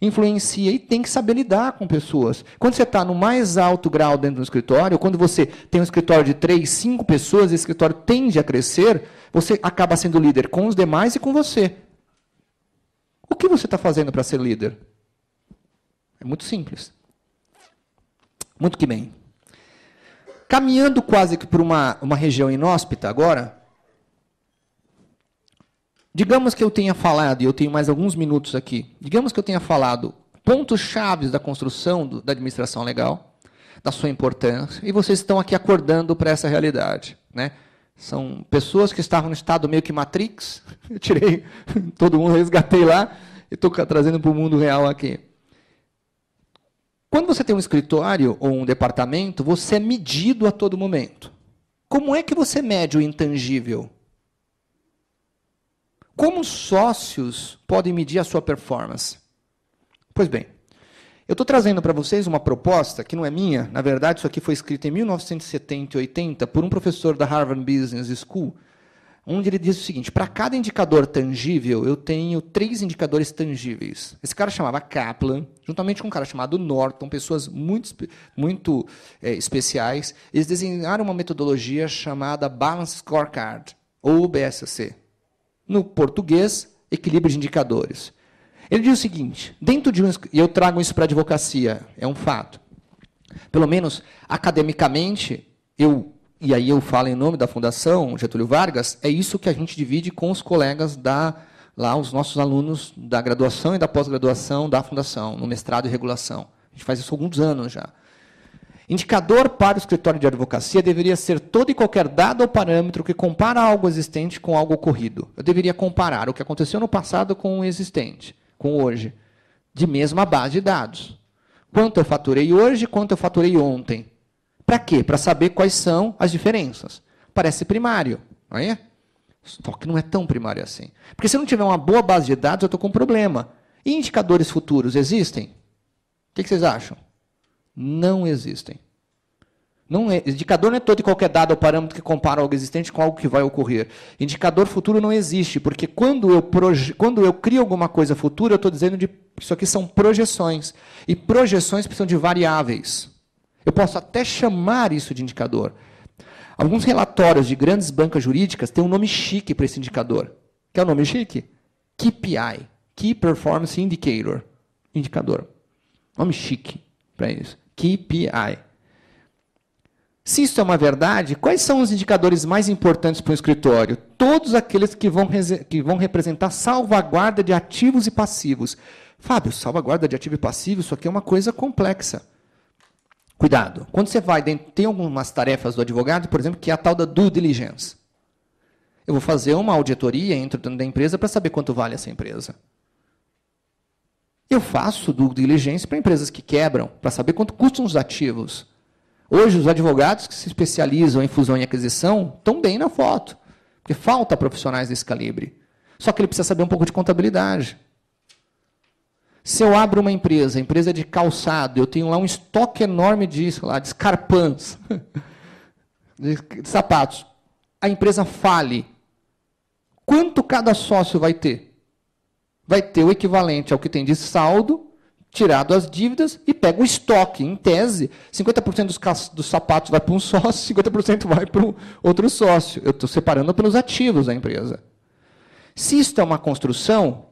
Influencia e tem que saber lidar com pessoas. Quando você está no mais alto grau dentro do escritório, quando você tem um escritório de 3, 5 pessoas, esse escritório tende a crescer, você acaba sendo líder com os demais e com você. O que você está fazendo para ser líder? É muito simples. Muito que bem. Caminhando quase que por uma região inóspita agora, digamos que eu tenha falado, e eu tenho mais alguns minutos aqui, digamos que eu tenha falado pontos-chave da construção da administração legal, da sua importância, e vocês estão aqui acordando para essa realidade. Né? São pessoas que estavam no estado meio que Matrix, eu tirei todo mundo, resgatei lá, e estou trazendo para o mundo real aqui. Quando você tem um escritório ou um departamento, você é medido a todo momento. Como é que você mede o intangível? Como os sócios podem medir a sua performance? Pois bem, eu estou trazendo para vocês uma proposta que não é minha. Na verdade, isso aqui foi escrito em 1970 e 80 por um professor da Harvard Business School, onde ele diz o seguinte: para cada indicador tangível, eu tenho 3 indicadores tangíveis. Esse cara chamava Kaplan, juntamente com um cara chamado Norton, pessoas muito especiais. Eles desenharam uma metodologia chamada Balanced Scorecard, ou BSC. No português, equilíbrio de indicadores. Ele diz o seguinte, e eu trago isso para a advocacia, é um fato. Pelo menos, academicamente, e aí eu falo em nome da Fundação Getúlio Vargas, é isso que a gente divide com os colegas lá, os nossos alunos da graduação e da pós-graduação da Fundação, no mestrado em regulação. A gente faz isso há alguns anos já. Indicador para o escritório de advocacia deveria ser todo e qualquer dado ou parâmetro que compara algo existente com algo ocorrido. Eu deveria comparar o que aconteceu no passado com o existente, com hoje, de mesma base de dados. Quanto eu faturei hoje, quanto eu faturei ontem. Para quê? Para saber quais são as diferenças. Parece primário, não é? Só que não é tão primário assim. Porque se eu não tiver uma boa base de dados, eu estou com um problema. E indicadores futuros existem? O que vocês acham? Não existem. Indicador não é todo e qualquer dado ou parâmetro que compara algo existente com algo que vai ocorrer. Indicador futuro não existe, porque quando eu crio alguma coisa futura, eu estou dizendo que isso aqui são projeções. E projeções precisam de variáveis. Eu posso até chamar isso de indicador. Alguns relatórios de grandes bancas jurídicas têm um nome chique para esse indicador. Quer o nome chique? KPI. Key Performance Indicator. Indicador. Nome chique para isso. KPI. Se isso é uma verdade, quais são os indicadores mais importantes para um escritório? Todos aqueles que vão representar salvaguarda de ativos e passivos. Fábio, salvaguarda de ativo e passivo, isso aqui é uma coisa complexa. Cuidado. Quando você vai, tem algumas tarefas do advogado, por exemplo, que é a tal da due diligence. Eu vou fazer uma auditoria dentro da empresa para saber quanto vale essa empresa. Eu faço due diligence para empresas que quebram, para saber quanto custam os ativos. Hoje, os advogados que se especializam em fusão e aquisição estão bem na foto, porque falta profissionais desse calibre. Só que ele precisa saber um pouco de contabilidade. Se eu abro uma empresa de calçado, eu tenho lá um estoque enorme de escarpãs, de sapatos, a empresa fale, quanto cada sócio vai ter? Vai ter o equivalente ao que tem de saldo, tirado as dívidas, e pega o estoque. Em tese, 50% dos sapatos vai para um sócio, 50% vai para o outro sócio. Eu estou separando pelos ativos da empresa. Se isso é uma construção,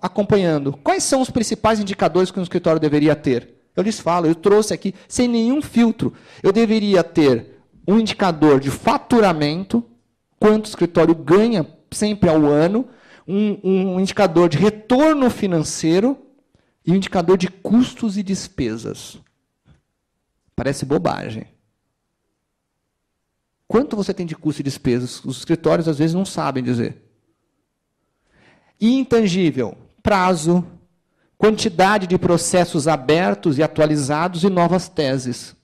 acompanhando, quais são os principais indicadores que um escritório deveria ter? Eu lhes falo, eu trouxe aqui, sem nenhum filtro. Eu deveria ter um indicador de faturamento, quanto o escritório ganha sempre ao ano, um indicador de retorno financeiro, e um indicador de custos e despesas. Parece bobagem. Quanto você tem de custo e despesas? Os escritórios, às vezes, não sabem dizer. E intangível, prazo, quantidade de processos abertos e atualizados e novas teses.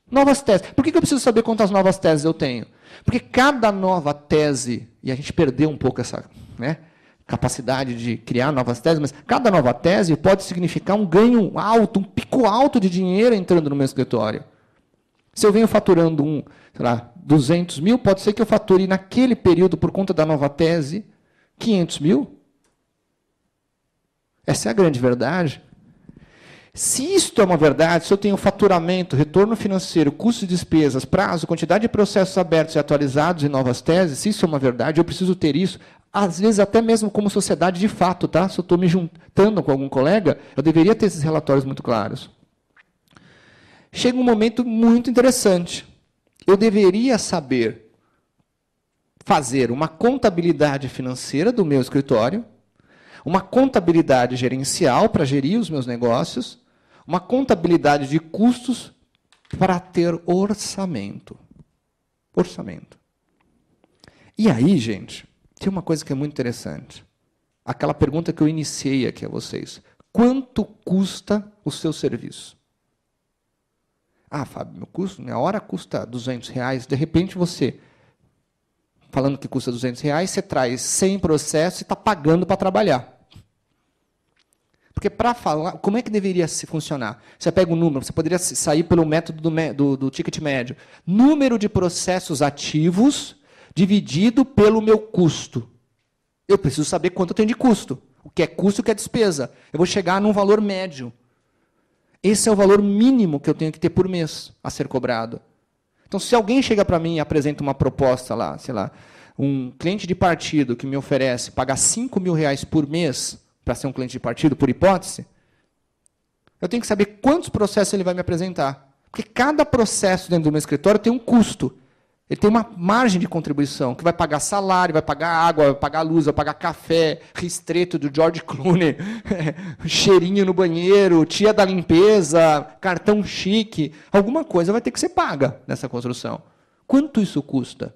Novas teses. Por que eu preciso saber quantas novas teses eu tenho? Porque cada nova tese, e a gente perdeu um pouco essa capacidade de criar novas teses, mas cada nova tese pode significar um ganho alto, um pico alto de dinheiro entrando no meu escritório. Se eu venho faturando 200 mil, pode ser que eu fature naquele período, por conta da nova tese, 500 mil. Essa é a grande verdade. Se isto é uma verdade, se eu tenho faturamento, retorno financeiro, custo de despesas, prazo, quantidade de processos abertos e atualizados e novas teses, se isso é uma verdade, eu preciso ter isso, às vezes até mesmo como sociedade de fato, tá? Se eu estou me juntando com algum colega, eu deveria ter esses relatórios muito claros. Chega um momento muito interessante. Eu deveria saber fazer uma contabilidade financeira do meu escritório, uma contabilidade gerencial para gerir os meus negócios, uma contabilidade de custos para ter orçamento. Orçamento. E aí, gente, tem uma coisa que é muito interessante. Aquela pergunta que eu iniciei aqui a vocês. quanto custa o seu serviço? Ah, Fábio, minha hora custa R$200. De repente você, falando que custa R$200, você traz 100 processos e está pagando para trabalhar. Porque para falar, como é que deveria se funcionar? Você pega um número, você poderia sair pelo método do ticket médio. Número de processos ativos dividido pelo meu custo. Eu preciso saber quanto eu tenho de custo. O que é custo e o que é despesa. Eu vou chegar num valor médio. Esse é o valor mínimo que eu tenho que ter por mês a ser cobrado. Então, se alguém chega para mim e apresenta uma proposta lá, sei lá, um cliente de partido que me oferece pagar R$5.000 por mês para ser um cliente de partido, por hipótese, eu tenho que saber quantos processos ele vai me apresentar. Porque cada processo dentro do meu escritório tem um custo. Ele tem uma margem de contribuição, que vai pagar salário, vai pagar água, vai pagar luz, vai pagar café, ristreto do George Clooney, cheirinho no banheiro, tia da limpeza, cartão chique. Alguma coisa vai ter que ser paga nessa construção. Quanto isso custa?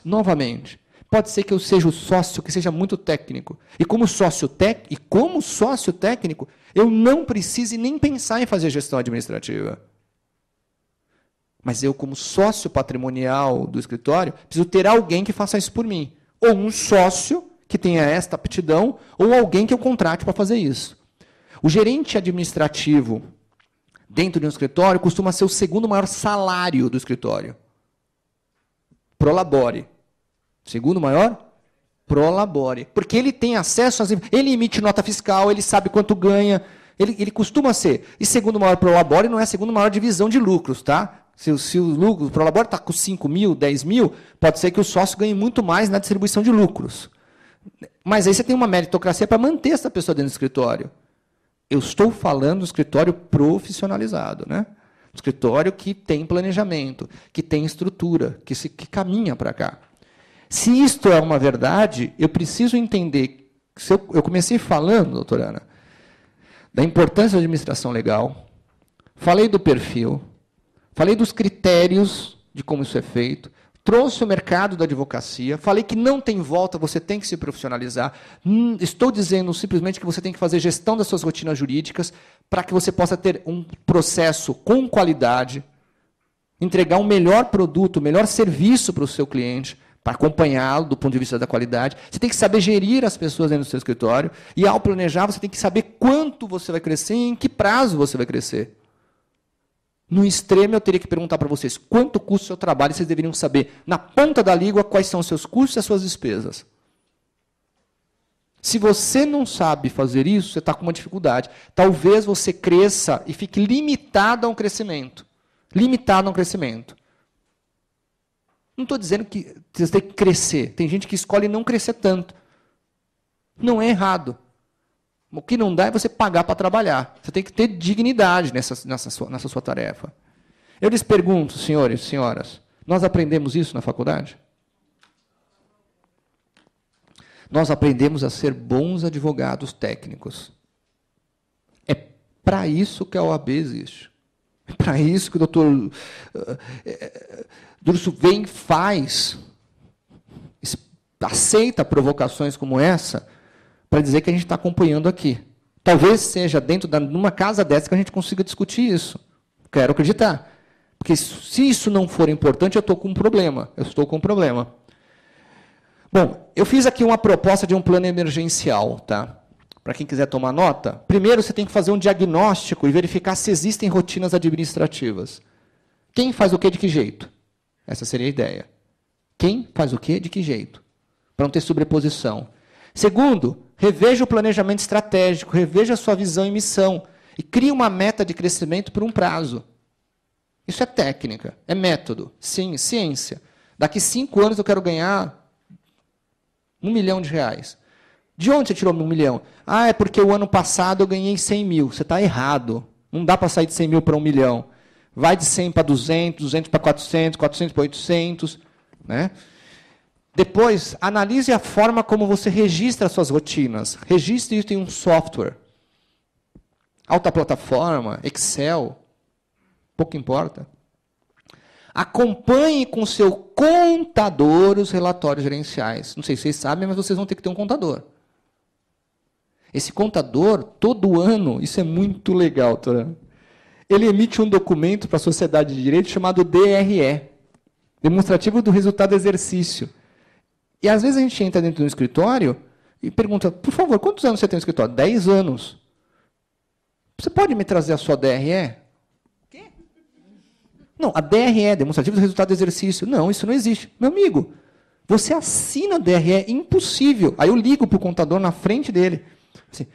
Novamente, pode ser que eu seja o sócio que seja muito técnico. E como sócio técnico, eu não precise nem pensar em fazer gestão administrativa. Mas eu, como sócio patrimonial do escritório, preciso ter alguém que faça isso por mim. Ou um sócio que tenha esta aptidão, ou alguém que eu contrate para fazer isso. O gerente administrativo dentro de um escritório costuma ser o segundo maior salário do escritório. Prolabore. Segundo maior? Prolabore. Porque ele tem acesso, ele emite nota fiscal, ele sabe quanto ganha, ele costuma ser. E segundo maior prolabore não é a segunda maior divisão de lucros, tá? Se o lucro, o prolabore está com 5 mil, 10 mil, pode ser que o sócio ganhe muito mais na distribuição de lucros. Mas aí você tem uma meritocracia para manter essa pessoa dentro do escritório. Eu estou falando do escritório profissionalizado, né? Escritório que tem planejamento, que tem estrutura, que caminha para cá. Se isto é uma verdade, eu preciso entender. Eu comecei falando, doutora Ana, da importância da administração legal, falei do perfil, falei dos critérios de como isso é feito, trouxe o mercado da advocacia, falei que não tem volta, você tem que se profissionalizar. Estou dizendo simplesmente que você tem que fazer gestão das suas rotinas jurídicas para que você possa ter um processo com qualidade, entregar um melhor produto, um melhor serviço para o seu cliente, para acompanhá-lo do ponto de vista da qualidade. Você tem que saber gerir as pessoas dentro do seu escritório e, ao planejar, você tem que saber quanto você vai crescer e em que prazo você vai crescer. No extremo, eu teria que perguntar para vocês quanto custa o seu trabalho e vocês deveriam saber, na ponta da língua, quais são os seus custos e as suas despesas. Se você não sabe fazer isso, você está com uma dificuldade. Talvez você cresça e fique limitado a um crescimento. Limitado a um crescimento. Não estou dizendo que você tem que crescer. Tem gente que escolhe não crescer tanto. Não é errado. O que não dá é você pagar para trabalhar. Você tem que ter dignidade nessa sua tarefa. Eu lhes pergunto, senhores e senhoras, nós aprendemos isso na faculdade? Nós aprendemos a ser bons advogados técnicos. É para isso que a OAB existe. É para isso que o doutor Durso vem, faz, aceita provocações como essa, para dizer que a gente está acompanhando aqui. Talvez seja dentro de uma casa dessa que a gente consiga discutir isso. Quero acreditar. Porque se isso não for importante, eu estou com um problema. Eu estou com um problema. Bom, eu fiz aqui uma proposta de um plano emergencial, tá? Para quem quiser tomar nota. Primeiro, você tem que fazer um diagnóstico e verificar se existem rotinas administrativas. Quem faz o quê de que jeito? Essa seria a ideia. Quem faz o quê de que jeito? Para não ter sobreposição. Segundo, reveja o planejamento estratégico, reveja a sua visão e missão e crie uma meta de crescimento por um prazo. Isso é técnica, é método, sim, ciência. Daqui 5 anos eu quero ganhar R$1 milhão. De onde você tirou 1 milhão? Ah, é porque o ano passado eu ganhei 100 mil. Você está errado. Não dá para sair de 100 mil para 1 milhão. Vai de 100 para 200, 200 para 400, 400 para 800. Né? Depois, analise a forma como você registra as suas rotinas. Registre isso em um software. Alta plataforma, Excel, pouco importa. Acompanhe com o seu contador os relatórios gerenciais. Não sei se vocês sabem, mas vocês vão ter que ter um contador. Esse contador, todo ano, isso é muito legal, Torana, ele emite um documento para a Sociedade de Direito chamado DRE, Demonstrativo do Resultado do Exercício. E às vezes a gente entra dentro do escritório e pergunta, por favor, quantos anos você tem no escritório? 10 anos. Você pode me trazer a sua DRE? Quê? Não, a DRE, Demonstrativo do Resultado do Exercício. Não, isso não existe. Meu amigo, você assina a DRE, impossível. Aí eu ligo para o contador na frente dele. Assim,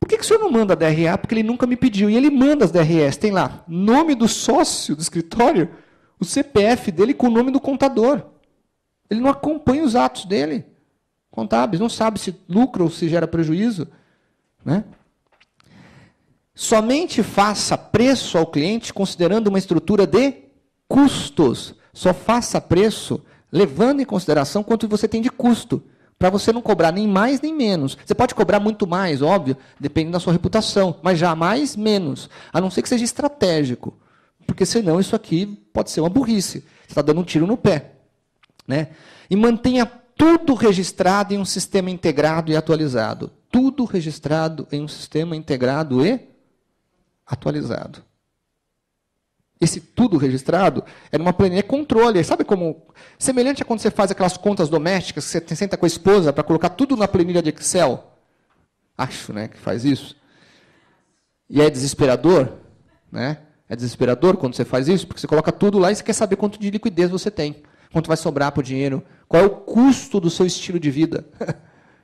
por que o senhor não manda a DRE? Porque ele nunca me pediu. E ele manda as DREs. Tem lá, nome do sócio do escritório, o CPF dele com o nome do contador. Ele não acompanha os atos dele. Contábeis, não sabe se lucra ou se gera prejuízo. Né? Somente faça preço ao cliente considerando uma estrutura de custos. Só faça preço levando em consideração quanto você tem de custo, para você não cobrar nem mais nem menos. Você pode cobrar muito mais, óbvio, dependendo da sua reputação, mas jamais menos, a não ser que seja estratégico, porque senão isso aqui pode ser uma burrice. Você está dando um tiro no pé. Né? E mantenha tudo registrado em um sistema integrado e atualizado. Tudo registrado em um sistema integrado e atualizado. Esse tudo registrado é numa planilha controle. Sabe como? Semelhante a quando você faz aquelas contas domésticas, que você senta com a esposa para colocar tudo na planilha de Excel. Acho, né, que faz isso. E é desesperador, né? É desesperador quando você faz isso, porque você coloca tudo lá e você quer saber quanto de liquidez você tem, quanto vai sobrar para o dinheiro, qual é o custo do seu estilo de vida.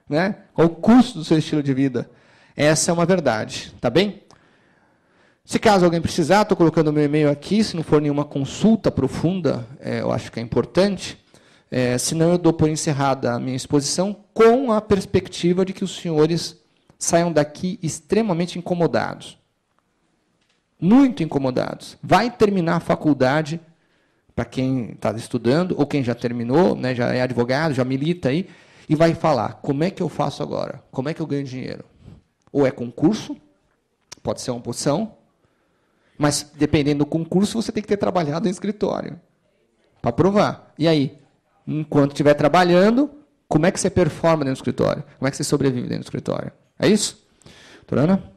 Né? Qual é o custo do seu estilo de vida? Essa é uma verdade, tá bem? Se caso alguém precisar, estou colocando o meu e-mail aqui, se não for nenhuma consulta profunda, eu acho que é importante, senão eu dou por encerrada a minha exposição com a perspectiva de que os senhores saiam daqui extremamente incomodados. Muito incomodados. Vai terminar a faculdade, para quem está estudando, ou quem já terminou, né, já é advogado, já milita aí, e vai falar, como é que eu faço agora? Como é que eu ganho dinheiro? Ou é concurso, pode ser uma posição, mas, dependendo do concurso, você tem que ter trabalhado em escritório para provar. E aí? Enquanto estiver trabalhando, como é que você performa dentro do escritório? Como é que você sobrevive dentro do escritório? É isso? Doutora Ana?